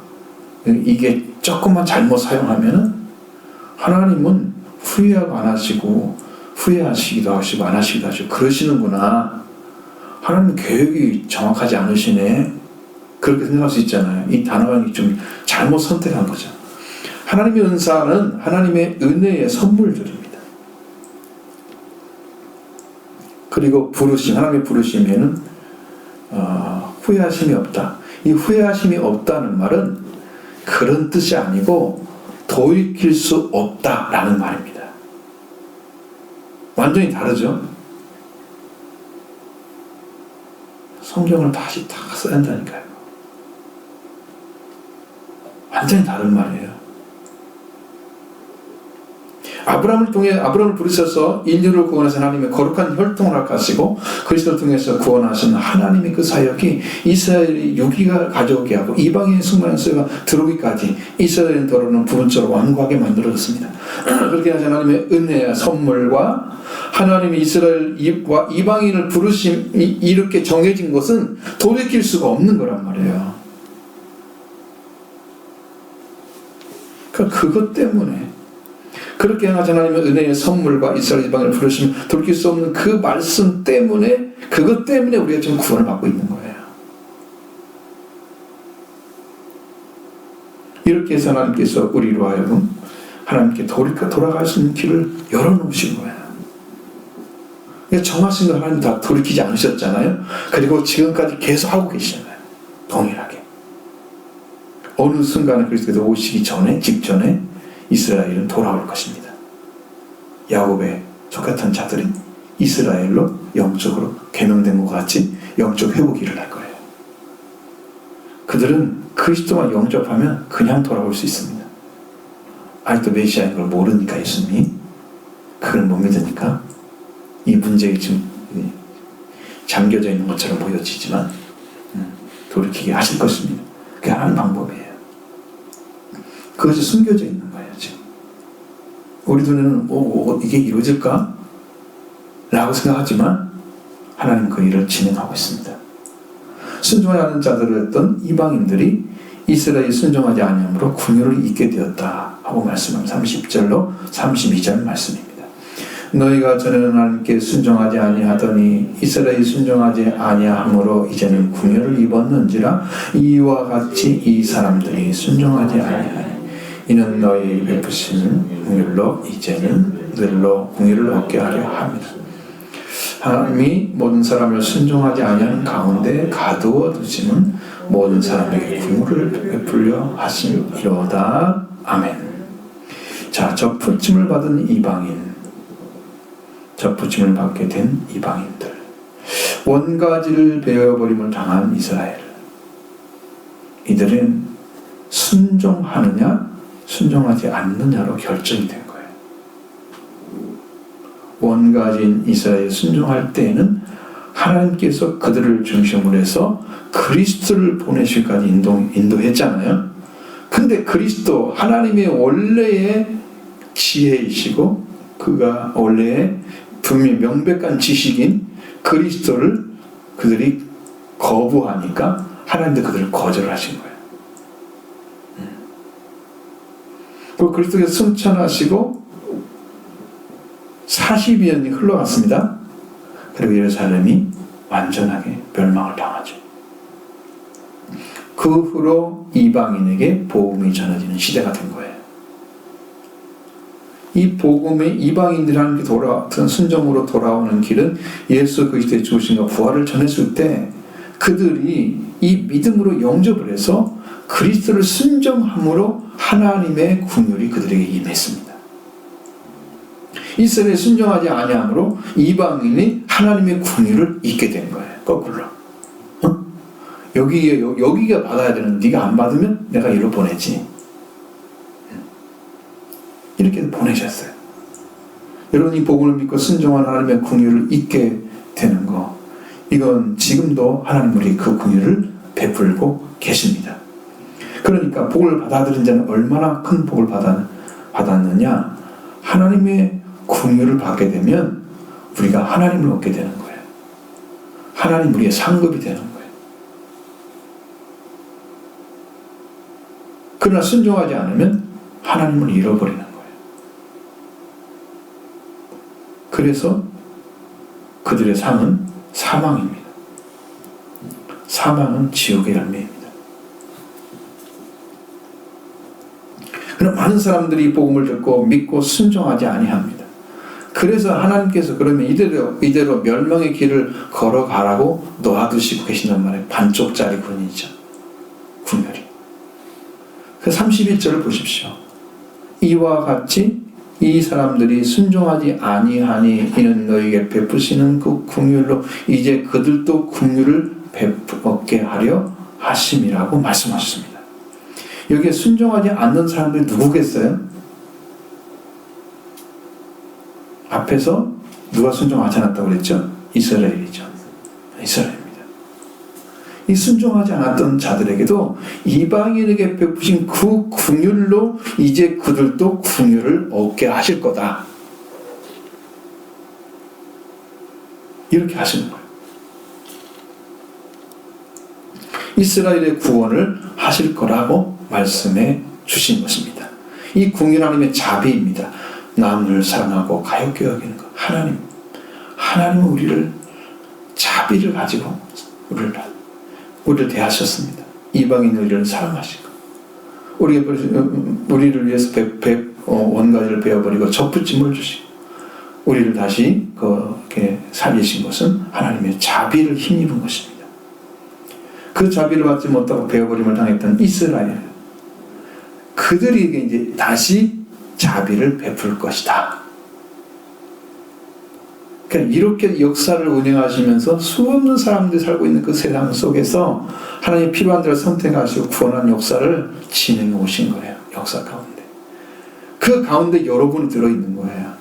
이게 조금만 잘못 사용하면은 하나님은 후회하고 안 하시고 후회하시기도 하시고 안 하시기도 하시고 그러시는구나. 하나님 계획이 정확하지 않으시네. 그렇게 생각할 수 있잖아요. 이 단어가 좀 잘못 선택한 거죠. 하나님의 은사는 하나님의 은혜의 선물들입니다. 그리고 하나님의 부르심에는 후회하심이 없다. 이 후회하심이 없다는 말은 그런 뜻이 아니고 돌이킬 수 없다라는 말입니다. 완전히 다르죠. 성경을 다시 다 써야 한다니까요. 완전히 다른 말이에요. 아브라함을 부르셔서 인류를 구원하신 하나님의 거룩한 혈통을 하시고 그리스도를 통해서 구원하신 하나님의 그 사역이 이스라엘이 유기가 가져오게 하고 이방인의 충만한 수요가 들어오기까지 이스라엘은 더러는 부분적으로 완고하게 만들어졌습니다. 그렇게 하신 하나님의 은혜와 선물과 하나님이 이스라엘과 이방인을 부르심이 이렇게 정해진 것은 돌이킬 수가 없는 거란 말이에요. 그러니까 그것 때문에 그렇게 하신 하나님의 은혜의 선물과 이스라엘 이방인을 부르시면 돌이킬 수 없는 그 말씀 때문에 그것 때문에 우리가 지금 구원을 받고 있는 거예요. 이렇게 해서 하나님께서 우리로 하여금 하나님께 돌아갈 수 있는 길을 열어놓으신 거예요. 정하신 걸 하나님 다 돌이키지 않으셨잖아요. 그리고 지금까지 계속 하고 계시잖아요. 동일하게. 어느 순간에 그리스도께서 오시기 직전에 이스라엘은 돌아올 것입니다. 야곱의 족같은 자들이 이스라엘로 영적으로 계명된 것 같이 영적 회복이 일어날 거예요. 그들은 그리스도만 영접하면 그냥 돌아올 수 있습니다. 아직도 메시아인 걸 모르니까 예수님이 그걸 못 믿으니까 이 문제에 지금 잠겨져 있는 것처럼 보여지지만 돌이키게 하실 것입니다. 그게 하나의 방법이에요. 그것이 숨겨져 있는 거예요. 지금 우리 눈에는 이게 이루어질까? 라고 생각하지만 하나님 그 일을 진행하고 있습니다. 순종하지 않은 자들을 했던 이방인들이 이스라엘이 순종하지 아니함으로 궁유를 잊게 되었다 하고 말씀합니다. 30절로 32절 말씀입니다. 너희가 전에는 하나님께 순종하지 아니하더니 이스라엘이 순종하지 아니하므로 이제는 궁유를 입었는지라. 이와 같이 이 사람들이 순종하지 아니하니 이는 너희의 베푸시는 궁유로 이제는 늘로 궁유를 얻게 하려 함이라. 하나님이 모든 사람을 순종하지 아니하는 가운데 가두어 두시는 모든 사람에게 궁유를 베풀려 하심이로다. 아멘. 자, 접붙임을 받은 이방인, 접붙임을 받게 된 이방인들, 원가지를 베어버림을 당한 이스라엘, 이들은 순종하느냐 순종하지 않느냐로 결정이 된 거예요. 원가지인 이스라엘이 순종할 때에는 하나님께서 그들을 중심으로 해서 그리스도를 보내시기까지 인도했잖아요. 근데 그리스도, 하나님의 원래의 지혜이시고 그가 원래의 분명히 명백한 지식인 그리스도를 그들이 거부하니까 하나님도 그들을 거절하신 거예요. 그 그리스도께서 승천하시고 40년이 흘러갔습니다. 그리고 예루살렘이 완전하게 멸망을 당하죠. 그 후로 이방인에게 복음이 전해지는 시대가 된 거예요. 이 복음의 이방인들이 하나님께 순종으로 돌아오는 길은 예수 그리스도의 죽으심과 부활을 전했을 때 그들이 이 믿음으로 영접을 해서 그리스도를 순종함으로 하나님의 긍휼이 그들에게 임했습니다. 이스라엘이 순종하지 아니함으로 이방인이 하나님의 긍휼을 잊게 된 거예요. 거꾸로. 여기가 받아야 되는, 네가 안 받으면 내가 이리로 보내지. 이렇게 보내셨어요. 여러분이 복음을 믿고 순종한 하나님의 긍휼을 잊게 되는 거, 이건 지금도 하나님 우리 그 긍휼을 베풀고 계십니다. 그러니까 복을 받아들인 자는 얼마나 큰 복을 받았느냐, 하나님의 긍휼을 받게 되면 우리가 하나님을 얻게 되는 거예요. 하나님 우리의 상급이 되는 거예요. 그러나 순종하지 않으면 하나님을 잃어버리는 거예요. 그래서 그들의 상은 사망입니다. 사망은 지옥의 열매입니다. 그럼 많은 사람들이 복음을 듣고 믿고 순종하지 아니합니다. 그래서 하나님께서 그러면 이대로 멸망의 길을 걸어가라고 놓아두시고 계신단 말이에요. 반쪽짜리 군이죠. 군멸이. 그 31절을 보십시오. 이와 같이 이 사람들이 순종하지 아니하니 이는 너희에게 베푸시는 그 긍휼로 이제 그들도 긍휼을 얻게 하려 하심이라고 말씀하셨습니다. 여기에 순종하지 않는 사람들이 누구겠어요? 앞에서 누가 순종하지 않았다고 그랬죠? 이스라엘이죠. 이스라엘입니다. 이 순종하지 않았던 자들에게도 이방인에게 베푸신 그 긍휼로 이제 그들도 긍휼을 얻게 하실 거다. 이렇게 하시는 거예요. 이스라엘의 구원을 하실 거라고 말씀해 주신 것입니다. 이 긍휼 하나님의 자비입니다. 남을 사랑하고 가엾게 여기는 것. 하나님은 우리를 자비를 가지고 우리를 대하셨습니다. 이방인 우리를 사랑하시고 우리를 위해서 원가지를 베어버리고 접붙임을 주시고 우리를 다시 그렇게 살리신 것은 하나님의 자비를 힘입은 것입니다. 그 자비를 받지 못하고 베어버림을 당했던 이스라엘, 그들에게 이제 다시 자비를 베풀 것이다. 그러니까 이렇게 역사를 운영하시면서 수없는 사람들이 살고 있는 그 세상 속에서 하나님이 필요한 대로 선택하시고 구원한 역사를 진행해 오신 거예요. 역사 가운데. 그 가운데 여러분이 들어있는 거예요.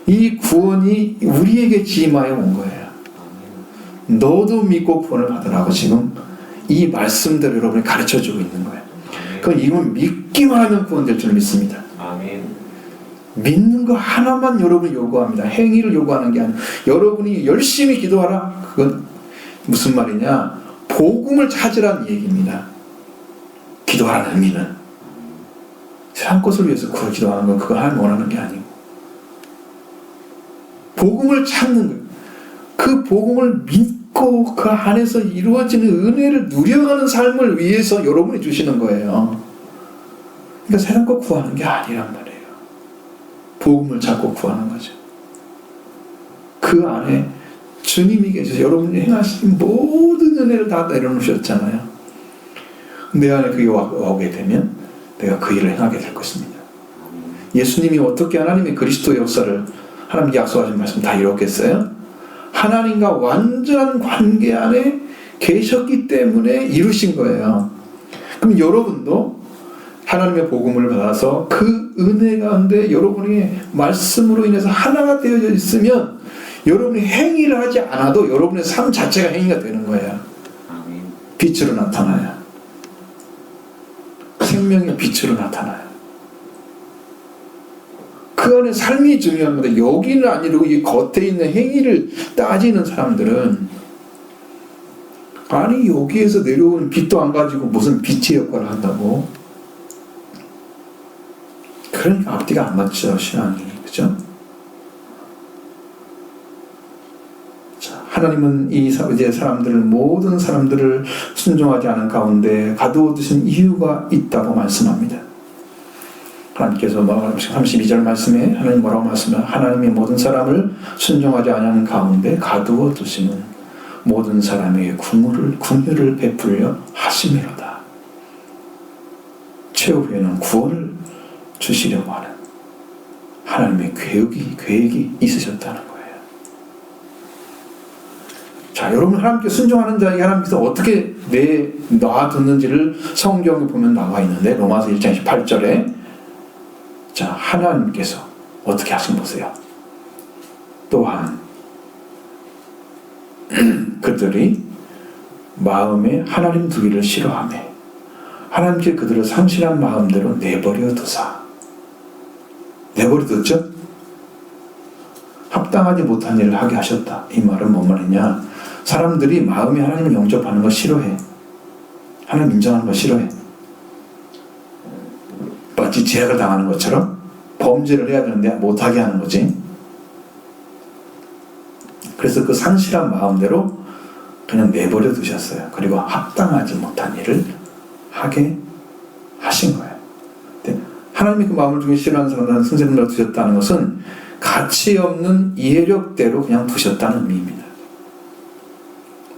이 구원이 우리에게 지임하여 온 거예요. 너도 믿고 구원을 받으라고 지금 이 말씀대로 여러분이 가르쳐주고 있는 거예요. 그건 이건 믿기만 하면 구원될 줄 믿습니다. 아멘. 믿는 거 하나만 여러분이 요구합니다. 행위를 요구하는 게 아니라 여러분이 열심히 기도하라. 그건 무슨 말이냐? 복음을 찾으라는 얘기입니다. 기도하라는 의미는 한 것을 위해서 기도하는 건 그거 하나님 원하는 게 아니고 복음을 찾는 거예요. 그 복음을 믿고 그 안에서 이루어지는 은혜를 누려가는 삶을 위해서 여러분이 주시는 거예요. 그러니까 세상 거 구하는 게 아니란 말이에요. 복음을 찾고 구하는 거죠. 그 안에 주님이 계셔서 여러분이 행하신 모든 은혜를 다 내려놓으셨잖아요. 내 안에 그게 오게 되면 내가 그 일을 행하게 될 것입니다. 예수님이 어떻게 하나님의 그리스도 역사를 하나님께 약속하신 말씀 다 이뤘겠어요? 하나님과 완전한 관계 안에 계셨기 때문에 이루신 거예요. 그럼 여러분도 하나님의 복음을 받아서 그 은혜 가운데 여러분이 말씀으로 인해서 하나가 되어져 있으면 여러분이 행위를 하지 않아도 여러분의 삶 자체가 행위가 되는 거예요. 빛으로 나타나요. 생명의 빛으로 나타나요. 그 안에 삶이 중요한 건데 여기는 아니고 이 겉에 있는 행위를 따지는 사람들은 아니 여기에서 내려오는 빛도 안 가지고 무슨 빛의 역할을 한다고? 그러니까 앞뒤가 안 맞죠, 신앙이. 그죠? 자, 하나님은 이 이제 모든 사람들을 순종하지 않은 가운데 가두어두신 이유가 있다고 말씀합니다. 하나님께서 32절 말씀에 하나님 뭐라고 말씀하면 하나님이 모든 사람을 순종하지 않은 가운데 가두어두시는 모든 사람에게 긍휼을 베풀려 하심이로다. 최후에는 구원을 주시려고 하는 하나님의 계획이 있으셨다는 거예요. 자, 여러분 하나님께 순종하는 자에게 하나님께서 어떻게 놔뒀는지를 성경에 보면 나와 있는데 로마서 1장 18절에 자, 하나님께서 어떻게 하신 보세요. 또한 그들이 마음에 하나님 두기를 싫어하며 하나님께 그들을 상실한 마음대로 내버려 뒀죠? 합당하지 못한 일을 하게 하셨다. 이 말은 뭔 말이냐? 사람들이 마음에 하나님을 영접하는 거 싫어해. 하나님 인정하는 거 싫어해. 마치 죄악을 당하는 것처럼 범죄를 해야 되는데 못하게 하는 거지. 그래서 그 상실한 마음대로 그냥 내버려 두셨어요. 그리고 합당하지 못한 일을 하게 하신 거예요. 하나님이 그 마음을 주기 싫어하는 사람들은 선생님으로 두셨다는 것은 가치 없는 이해력대로 그냥 두셨다는 의미입니다.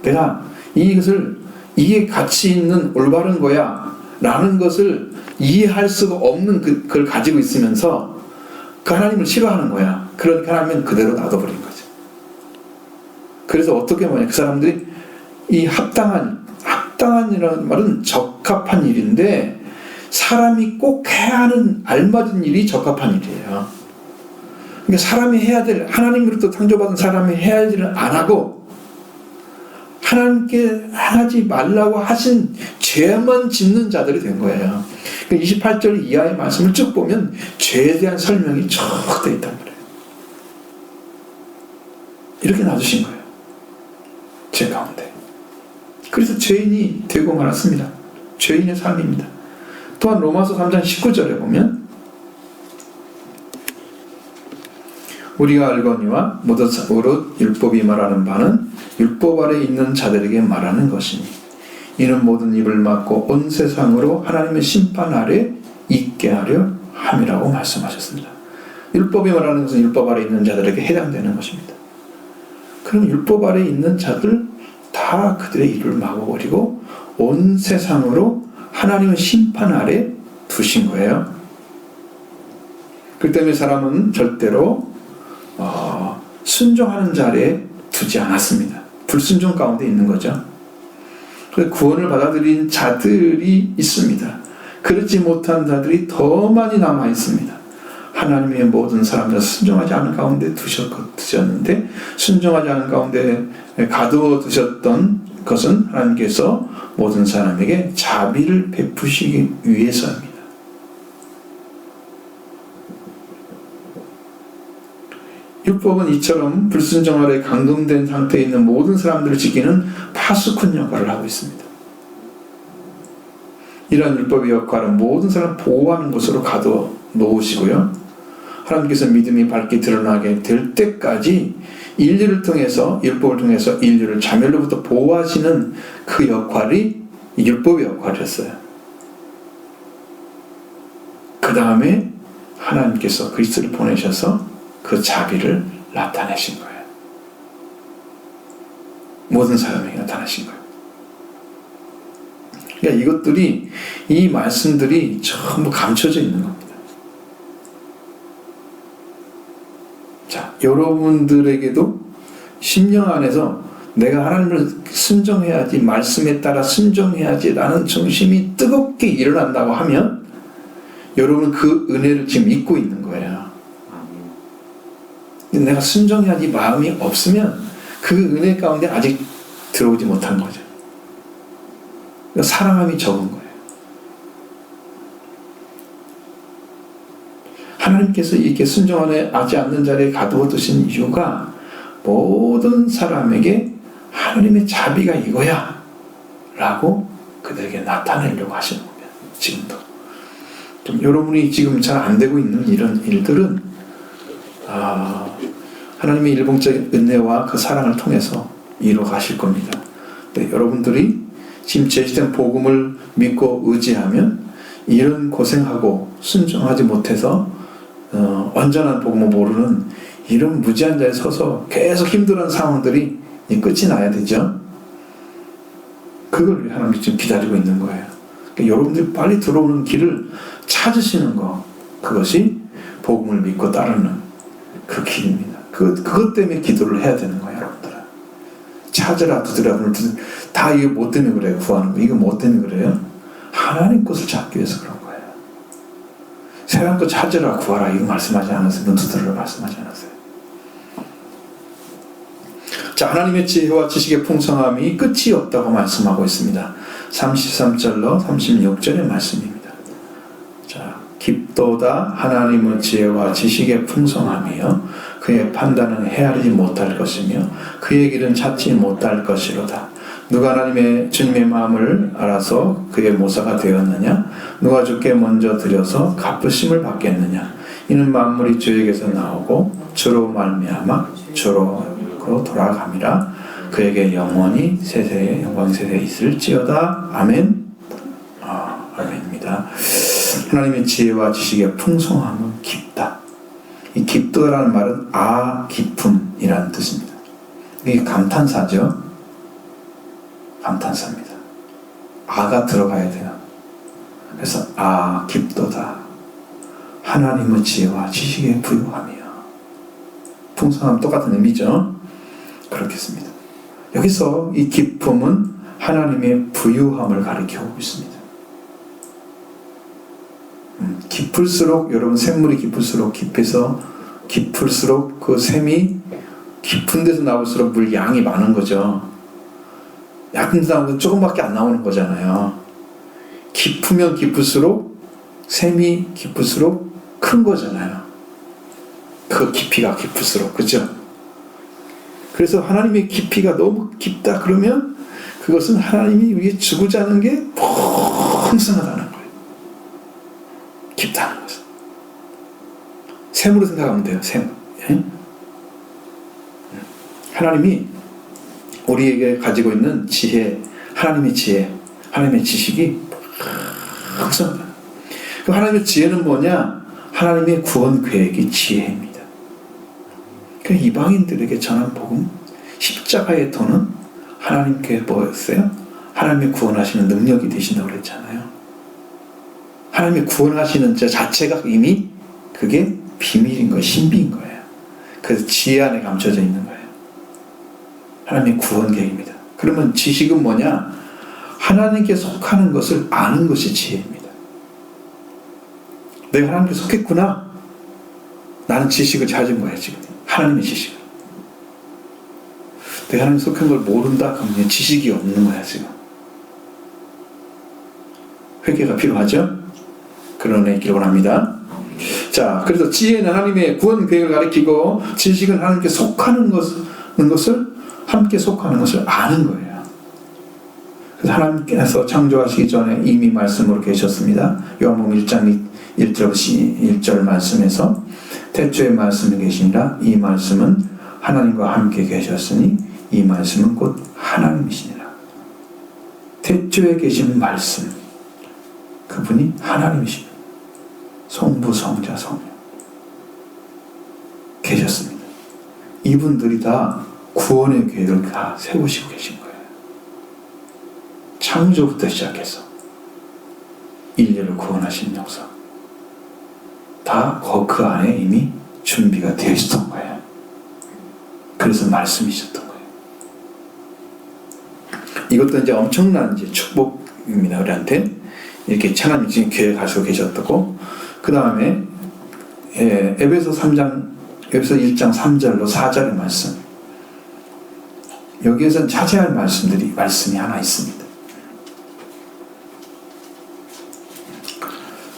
내가 이게 가치 있는 올바른 거야 라는 것을 이해할 수가 없는 그걸 가지고 있으면서 그 하나님을 싫어하는 거야. 그러니까 하나님은 그대로 놔둬버린 거죠. 그래서 어떻게 보냐, 그 사람들이 이 합당한이라는 말은 적합한 일인데 사람이 꼭 해야 하는 알맞은 일이 적합한 일이에요. 그러니까 사람이 해야 될, 하나님으로부터 창조받은 사람이 해야 할 일을 안 하고 하나님께 하지 말라고 하신 죄만 짓는 자들이 된 거예요. 28절 이하의 말씀을 쭉 보면 죄에 대한 설명이 쭉 되어 있단 말이에요. 이렇게 놔두신 거예요. 죄 가운데. 그래서 죄인이 되고 말았습니다. 죄인의 삶입니다. 또한 로마서 3장 19절에 보면 우리가 알거니와 모든 율법이 말하는 바는 율법 아래 있는 자들에게 말하는 것이니 이는 모든 입을 막고 온 세상으로 하나님의 심판 아래 있게 하려 함이라고 말씀하셨습니다. 율법이 말하는 것은 율법 아래 있는 자들에게 해당되는 것입니다. 그럼 율법 아래 있는 자들 다 그들의 입을 막아버리고 온 세상으로 하나님의 심판 아래 두신 거예요. 그 때문에 사람은 절대로 순종하는 자리에 두지 않았습니다. 불순종 가운데 있는 거죠. 구원을 받아들인 자들이 있습니다. 그렇지 못한 자들이 더 많이 남아 있습니다. 하나님의 모든 사람들 순종하지 않은 가운데 두셨는데 순종하지 않은 가운데 가두어 두셨던 것은 하나님께서 모든 사람에게 자비를 베푸시기 위해서입니다. 율법은 이처럼 불순종 아래 감금된 상태에 있는 모든 사람들을 지키는 파수꾼 역할을 하고 있습니다. 이러한 율법의 역할은 모든 사람을 보호하는 것으로 가둬 놓으시고요. 하나님께서 믿음이 밝게 드러나게 될 때까지 인류를 통해서, 율법을 통해서 인류를 자멸로부터 보호하시는 그 역할이 율법의 역할이었어요. 그 다음에 하나님께서 그리스도를 보내셔서 그 자비를 나타내신 거예요. 모든 사람에게 나타나신 거예요. 그러니까 이것들이, 이 말씀들이 전부 감춰져 있는 겁니다. 자, 여러분들에게도 심령 안에서 내가 하나님을 순종해야지, 말씀에 따라 순종해야지 라는 정신이 뜨겁게 일어난다고 하면 여러분은 그 은혜를 지금 잊고 있는 거예요. 내가 순종해야지 마음이 없으면 그 은혜 가운데 아직 들어오지 못한 거죠. 사랑함이 적은 거예요. 하나님께서 이렇게 순종하지 않는 자리에 가두어두신 이유가 모든 사람에게 하나님의 자비가 이거야 라고 그들에게 나타내려고 하시는 겁니다. 지금도. 좀 여러분이 지금 잘 안 되고 있는 이런 일들은 하나님의 일봉적인 은혜와 그 사랑을 통해서 이루어 가실 겁니다. 네, 여러분들이 지금 제시된 복음을 믿고 의지하면 이런 고생하고 순종하지 못해서 완전한 복음을 모르는 이런 무지한 자리에 서서 계속 힘들어하는 상황들이 끝이 나야 되죠. 그걸 하나님이 지금 기다리고 있는 거예요. 그러니까 여러분들이 빨리 들어오는 길을 찾으시는 거, 그것이 복음을 믿고 따르는 그 길입니다. 그것 때문에 기도를 해야 되는 거예요, 여러분들은. 찾으라, 두드라, 다 이거 뭐 때문에 그래요, 구하는 거. 이거 뭐 때문에 그래요? 하나님 것을 찾기 위해서 그런 거예요. 세상 것 찾으라, 구하라, 이거 말씀하지 않았어요. 문 두드리라 말씀하지 않았어요. 자, 하나님의 지혜와 지식의 풍성함이 끝이 없다고 말씀하고 있습니다. 33절로 36절의 말씀입니다. 자, 깊도다 하나님의 지혜와 지식의 풍성함이요 그의 판단은 헤아리지 못할 것이며 그의 길은 찾지 못할 것이로다. 누가 하나님의 주님의 마음을 알아서 그의 모사가 되었느냐? 누가 주께 먼저 드려서 갚으심을 받겠느냐? 이는 만물이 주에게서 나오고 주로 말미암아 주로 돌아감이라. 그에게 영원히 세세의 영광 세세에 있을지어다. 아멘. 아멘입니다. 하나님의 지혜와 지식의 풍성함은 깊다. 이 깊다라는 말은 깊음이라는 뜻입니다. 이게 감탄사죠. 감탄사입니다. 가 들어가야 돼요. 그래서 깊도다. 하나님의 지혜와 지식의 부유함이요. 풍성함 똑같은 의미죠. 그렇겠습니다. 여기서 이 깊음은 하나님의 부유함을 가리켜오고 있습니다. 깊을수록, 여러분 샘물이 깊을수록 깊을수록 그 샘이 깊은 데서 나올수록 물 양이 많은 거죠. 얕은 데서 나오면 조금밖에 안 나오는 거잖아요. 깊으면 깊을수록 샘이 깊을수록 큰 거잖아요. 그 깊이가 깊을수록, 그죠? 그래서 하나님의 깊이가 너무 깊다 그러면 그것은 하나님이 우리에게 주고자 하는 게 풍성하다는 거예요. 깊다는 것은. 샘으로 생각하면 돼요. 샘. 예? 하나님이 우리에게 가지고 있는 지혜, 하나님의 지혜, 하나님의 지식이 풍성하다. 그 하나님의 지혜는 뭐냐? 하나님의 구원 계획이 지혜입니다. 그 이방인들에게 전한 복음, 십자가의 도는 하나님께 뭐였어요? 하나님의 구원하시는 능력이 되신다고 그랬잖아요. 하나님의 구원하시는 자 자체가 이미 그게 비밀인 거예요. 신비인 거예요. 그래서 지혜 안에 감춰져 있는 거예요. 하나님의 구원 계획입니다. 그러면 지식은 뭐냐? 하나님께 속하는 것을 아는 것이 지혜입니다. 내가 하나님께 속했구나. 나는 지식을 찾은 거예요, 지금. 하나님의 지식을. 내가 하나님 속한 걸 모른다? 그러면 지식이 없는 거야, 지금. 회개가 필요하죠? 그런 애 기록을 합니다. 자, 그래서 지혜는 하나님의 구원 계획을 가리키고 지식은 하나님께 속하는 것을 함께 속하는 것을 아는 거예요. 그래서 하나님께서 창조하시기 전에 이미 말씀으로 계셨습니다. 요한복음 1장 1절 말씀에서 태초에 말씀이 계시니라. 이 말씀은 하나님과 함께 계셨으니 이 말씀은 곧 하나님이시니라. 태초에 계신 말씀, 그분이 하나님이십니다. 성부, 성자, 성령 계셨습니다. 이분들이 다 구원의 계획을 다 세우시고 계신 거예요. 창조부터 시작해서 인류를 구원하신 역사 다 그 안에 이미 준비가 되어 있었던 거예요. 그래서 말씀이셨던 거예요. 이것도 이제 엄청난 이제 축복입니다. 우리한테 이렇게 하나님 지금 계획하시고 계셨고, 그 다음에 에베소 1장 3절로 4절의 말씀, 여기에서는 자제할 말씀이 하나 있습니다.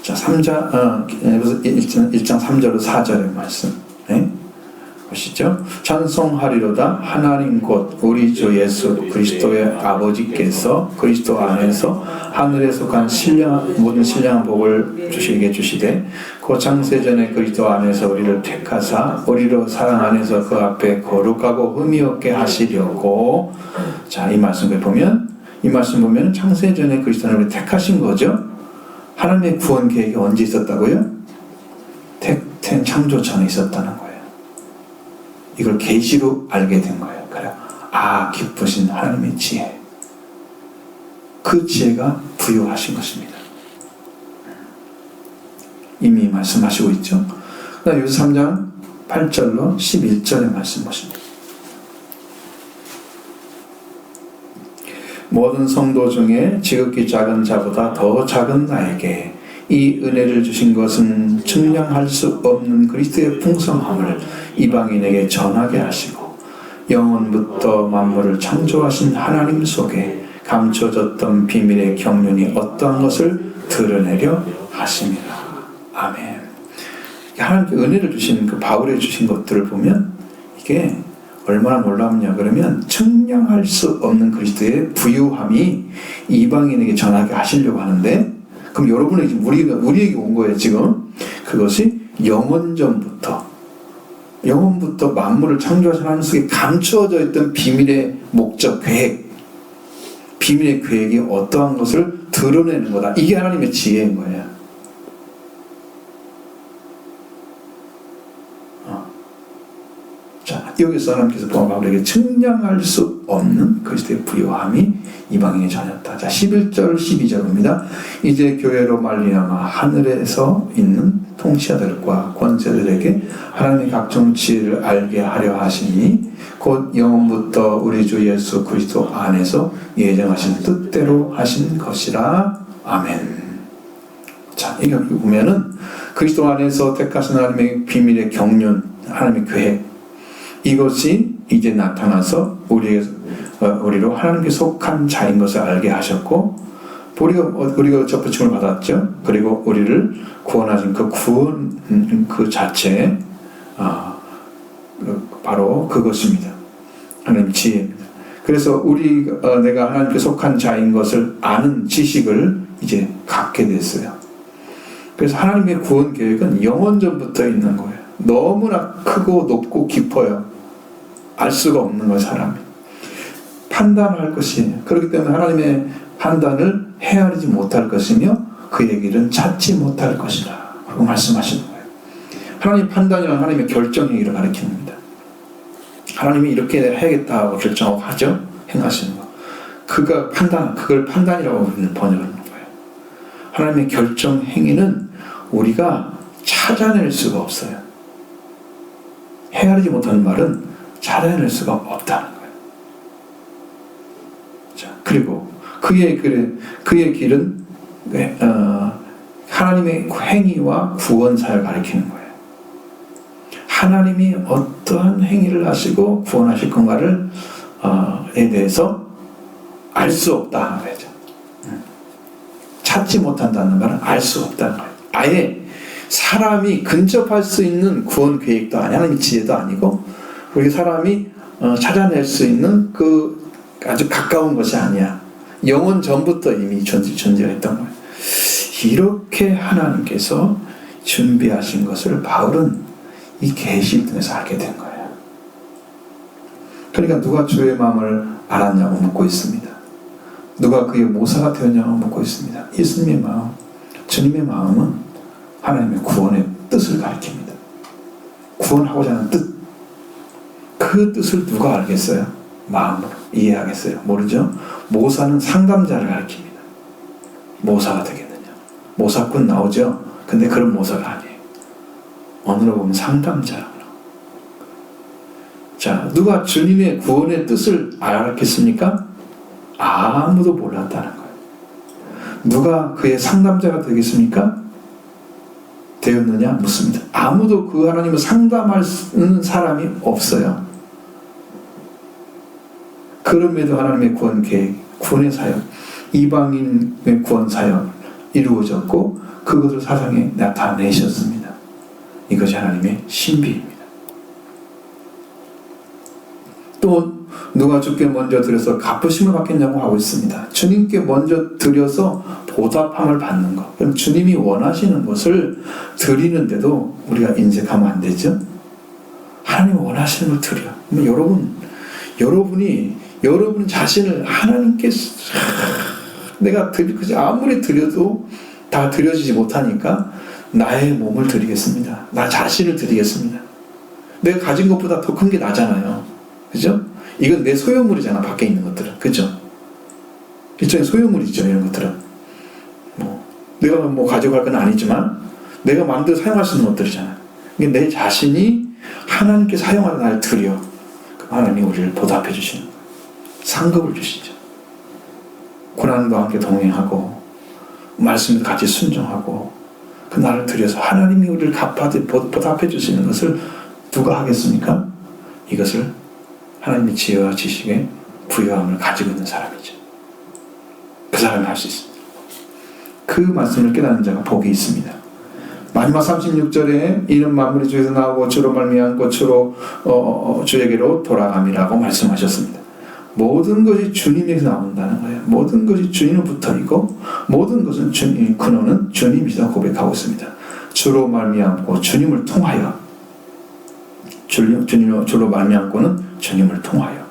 자, 1장 3절로 4절의 말씀. 네? 보시죠. 찬송하리로다. 하나님 곧 우리 주 예수 그리스도의 아버지께서 그리스도 안에서 하늘에 속한 모든 신령한 복을 주시게 주시되, 그 창세전에 그리스도 안에서 우리를 택하사 우리로 사랑 안에서 그 앞에 거룩하고 흠이 없게 하시려고. 자, 이 말씀 보면 창세전에 그리스도를 우리 택하신 거죠. 하나님의 구원 계획이 언제 있었다고요? 창조 전에 있었다는 거예요. 이걸 계시로 알게 된 거예요. 그래, 기쁘신 하나님의 지혜, 그 지혜가 부여하신 것입니다. 이미 말씀하시고 있죠. 그다음 요새 3장 8절로 11절의 말씀 보십니다. 모든 성도 중에 지극히 작은 자보다 더 작은 나에게 이 은혜를 주신 것은 측량할 수 없는 그리스도의 풍성함을 이방인에게 전하게 하시고, 영원부터 만물을 창조하신 하나님 속에 감춰졌던 비밀의 경륜이 어떠한 것을 드러내려 하심이라. 아멘. 하나님께 은혜를 주신 그 바울에 주신 것들을 보면 이게 얼마나 놀랍냐 그러면, 측량할 수 없는 그리스도의 부유함이 이방인에게 전하게 하시려고 하는데, 그럼 여러분에게 우리에게 온 거예요. 지금 그것이 영원부터 만물을 창조하신 하나님 속에 감추어져 있던 비밀의 목적, 비밀의 계획이 어떠한 것을 드러내는 거다. 이게 하나님의 지혜인 거예요. 자, 여기서 하나님께서 바울에게 측량할 수 없는 그리스도의 부요함이 이방인에 전했다. 자, 11절 12절입니다. 이제 교회로 말미암아 하늘에서 있는 통치자들과 권세들에게 하나님의 각종 지혜를 알게 하려 하시니, 곧 영원부터 우리 주 예수 그리스도 안에서 예정하신 뜻대로 하신 것이라. 아멘. 자, 이거 보면은 그리스도 안에서 택하신 하나님의 비밀의 경륜, 하나님의 계획, 이것이 이제 나타나서 우리로 하나님께 속한 자인 것을 알게 하셨고, 우리가 접붙임을 받았죠. 그리고 우리를 구원하신 그 구원 그 자체, 바로 그것입니다. 하나님 지혜입니다. 그래서 내가 하나님께 속한 자인 것을 아는 지식을 이제 갖게 됐어요. 그래서 하나님의 구원 계획은 영원전부터 있는 거예요. 너무나 크고 높고 깊어요. 알 수가 없는 거예요. 사람이 판단할 것이에요. 그렇기 때문에 하나님의 판단을 헤아리지 못할 것이며 그의 길은 찾지 못할 것이다 라고 말씀하시는 거예요. 하나님 판단이란 하나님의 결정행위를 가리킵니다. 하나님이 이렇게 해야겠다고 결정하고 하죠. 행하시는 거. 그걸 판단이라고 번역하는 거예요. 하나님의 결정행위는 우리가 찾아낼 수가 없어요. 헤아리지 못하는 말은 찾아낼 수가 없다는 거예요. 자, 그리고 그의 길은 하나님의 행위와 구원사를 가리키는 거예요. 하나님이 어떠한 행위를 하시고 구원하실 건가를 에 대해서 알 수 없다는 거죠. 찾지 못한다는 말은 알 수 없다는 거예요. 아예 사람이 근접할 수 있는 구원 계획도 아니야. 하나님의 지혜도 아니고, 우리 사람이 찾아낼 수 있는 그 아주 가까운 것이 아니야. 영원 전부터 이미 존재했던 거예요. 이렇게 하나님께서 준비하신 것을 바울은 이 계시를 통해서 알게 된 거예요. 그러니까 누가 주의 마음을 알았냐고 묻고 있습니다. 누가 그의 모사가 되었냐고 묻고 있습니다. 예수님의 마음, 주님의 마음은 하나님의 구원의 뜻을 가리킵니다. 구원하고자 하는 뜻. 그 뜻을 누가 알겠어요? 마음으로 이해하겠어요? 모르죠? 모사는 상담자를 가리킵니다. 모사가 되겠느냐? 모사꾼 나오죠? 근데 그런 모사가 아니에요. 언어로 보면 상담자라고. 자, 누가 주님의 구원의 뜻을 알았겠습니까? 아무도 몰랐다는 거예요. 누가 그의 상담자가 되겠습니까? 되었느냐? 묻습니다. 아무도 그 하나님을 상담하는 사람이 없어요. 그럼에도 하나님의 구원 계획, 구원의 사역, 이방인의 구원 사역 이루어졌고 그것을 사상에 나타내셨습니다. 이것이 하나님의 신비입니다. 또 누가 주께 먼저 드려서 갚으심을 받겠냐고 하고 있습니다. 주님께 먼저 드려서 보답함을 받는 것. 그럼 주님이 원하시는 것을 드리는데도 우리가 인색하면 안 되죠? 하나님 원하시는 걸 드려. 여러분 자신을 하나님께 내가 아무리 드려도 다 드려지지 못하니까 나의 몸을 드리겠습니다. 나 자신을 드리겠습니다. 내가 가진 것보다 더 큰 게 나잖아요. 그죠? 이건 내 소유물이잖아, 밖에 있는 것들은. 그죠? 일종의 소유물이죠, 이런 것들은. 내가 가져갈 건 아니지만, 내가 마음대로 사용할 수 있는 것들이잖아. 내 자신이 하나님께 사용하는 날 드려. 하나님이 우리를 보답해 주시는 거예요. 상급을 주시죠. 고난과 함께 동행하고, 말씀에 같이 순종하고, 그 날을 드려서 하나님이 우리를 보답해 주시는 것을 누가 하겠습니까? 이것을 하나님의 지혜와 지식에 부유함을 가지고 있는 사람이죠. 그 사람이 할 수 있습니다. 그 말씀을 깨닫는 자가 복이 있습니다. 마지막 36절에 이는 만물이 주에서 나오고 주로 말미암고 주로 주에게로 돌아감이라고 말씀하셨습니다. 모든 것이 주님에게서 나온다는 거예요. 모든 것이 주님으로부터 있고 모든 것은 근원은 주님이시다 고백하고 있습니다. 주로 말미암고 주님을 통하여 주로 말미암고는 주님을 통하여.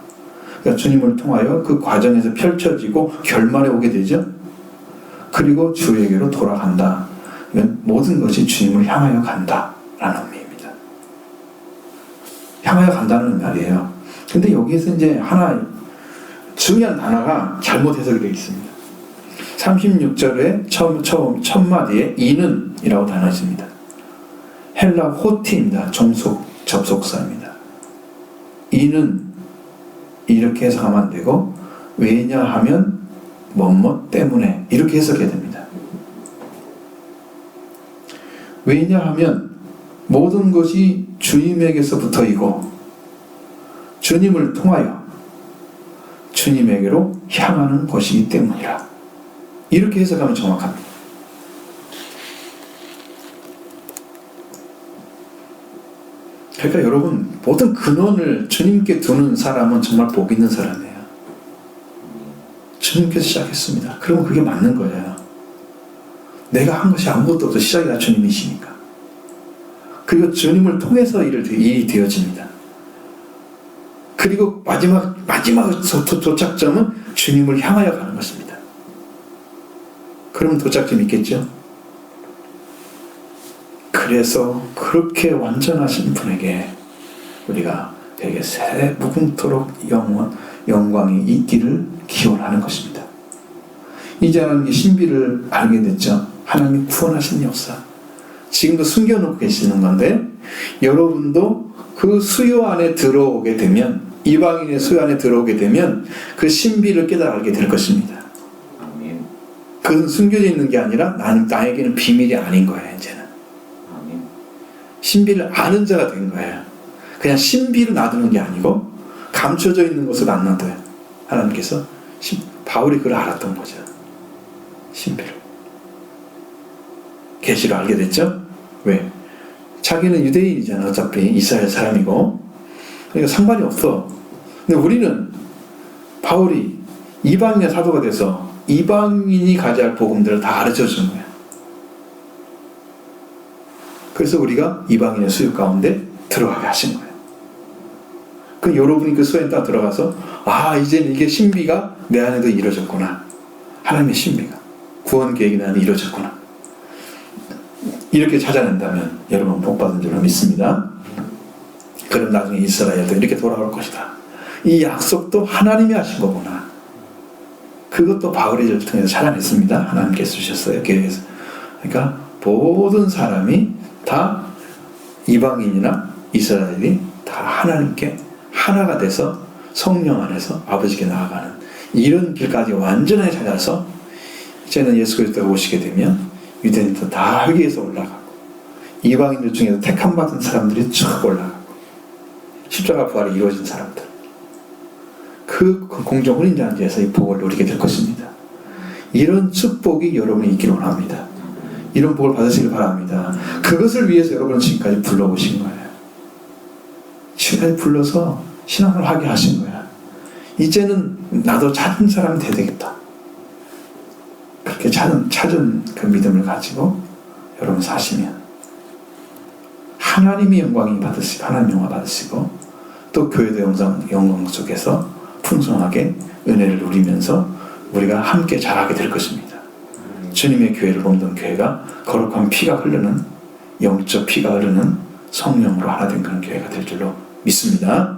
그러니까 주님을 통하여 그 과정에서 펼쳐지고 결말에 오게 되죠. 그리고 주에게로 돌아간다. 모든 것이 주님을 향하여 간다라는 의미입니다. 향하여 간다는 말이에요. 근데 여기에서 이제 하나 중요한 단어가 잘못 해석이 되어 있습니다. 36절에 첫 마디에 이는 이라고 단어 있습니다. 헬라 호티입니다. 접속사입니다. 이는 이렇게 해석하면 안 되고 왜냐하면 뭐뭐 때문에 이렇게 해석해야 됩니다. 왜냐하면 모든 것이 주님에게서부터이고 주님을 통하여 주님에게로 향하는 것이기 때문이라. 이렇게 해석하면 정확합니다. 그러니까 여러분 모든 근원을 주님께 두는 사람은 정말 복 있는 사람이에요. 주님께서 시작했습니다. 그러면 그게 맞는 거예요. 내가 한 것이 아무것도 없어. 시작이 다 주님이시니까. 그리고 주님을 통해서 일이 되어집니다. 그리고 마지막 도착점은 주님을 향하여 가는 것입니다. 그러면 도착점 있겠죠? 그래서 그렇게 완전하신 분에게 우리가 되게 무궁토록 영광이 있기를 기원하는 것입니다. 이제 하나님의 신비를 알게 됐죠. 하나님이 구원하신 역사. 지금도 숨겨놓고 계시는 건데 여러분도 그 수요 안에 들어오게 되면 이방인의 수요 안에 들어오게 되면 그 신비를 깨달게 될 것입니다. 그것은 숨겨져 있는 게 아니라 나에게는 비밀이 아닌 거예요. 이제는 신비를 아는 자가 된 거예요. 그냥 신비로 놔두는 게 아니고 감춰져 있는 것을 안 놔둬요. 하나님께서 바울이 그걸 알았던 거죠. 신비를 계시를 알게 됐죠. 왜? 자기는 유대인이잖아. 어차피 이스라엘 사람이고 그러니까 상관이 없어. 근데 우리는 바울이 이방인의 사도가 돼서 이방인이 가져야 할 복음들을 다 가르쳐 주는 거야. 그래서 우리가 이방인의 수요 가운데 들어가게 하신 거예요. 그 여러분이 그 소에 딱 들어가서 이제 이게 신비가 내 안에도 이루어졌구나. 하나님의 신비가 구원 계획이 내 안에 이루어졌구나. 이렇게 찾아낸다면 여러분 복 받은 줄로 믿습니다. 그럼 나중에 이스라엘도 이렇게 돌아올 것이다. 이 약속도 하나님이 하신 거구나. 그것도 바울을 통해서 찾아냈습니다. 하나님께서 주셨어요. 교회에서. 그러니까 모든 사람이 다 이방인이나 이스라엘이 다 하나님께 하나가 돼서 성령 안에서 아버지께 나아가는 이런 길까지 완전하게 찾아서 이제는 예수 그리스도가 오시게 되면 유대인도 다 회개해서 올라가고 이방인들 중에서 택함 받은 사람들이 쭉 올라가고 십자가 부활이 이루어진 사람들 그 공정 혼인자 안에서 이 복을 누리게 될 것입니다. 이런 축복이 여러분이 있기를 원합니다. 이런 복을 받으시길 바랍니다. 그것을 위해서 여러분은 지금까지 불러오신 거예요. 지금까지 불러서 신앙을 하게 하신 거야. 이제는 나도 찾은 사람이 돼야 되겠다. 그렇게 찾은 그 믿음을 가지고 여러분 사시면 하나님의 영광이 받으시고 하나님 영광 받으시고 또 교회도 영광 속에서 풍성하게 은혜를 누리면서 우리가 함께 자라게 될 것입니다. 주님의 교회를 몸던 교회가 거룩한 피가 흐르는 영적 피가 흐르는 성령으로 하나 된 그런 교회가 될 줄로 믿습니다.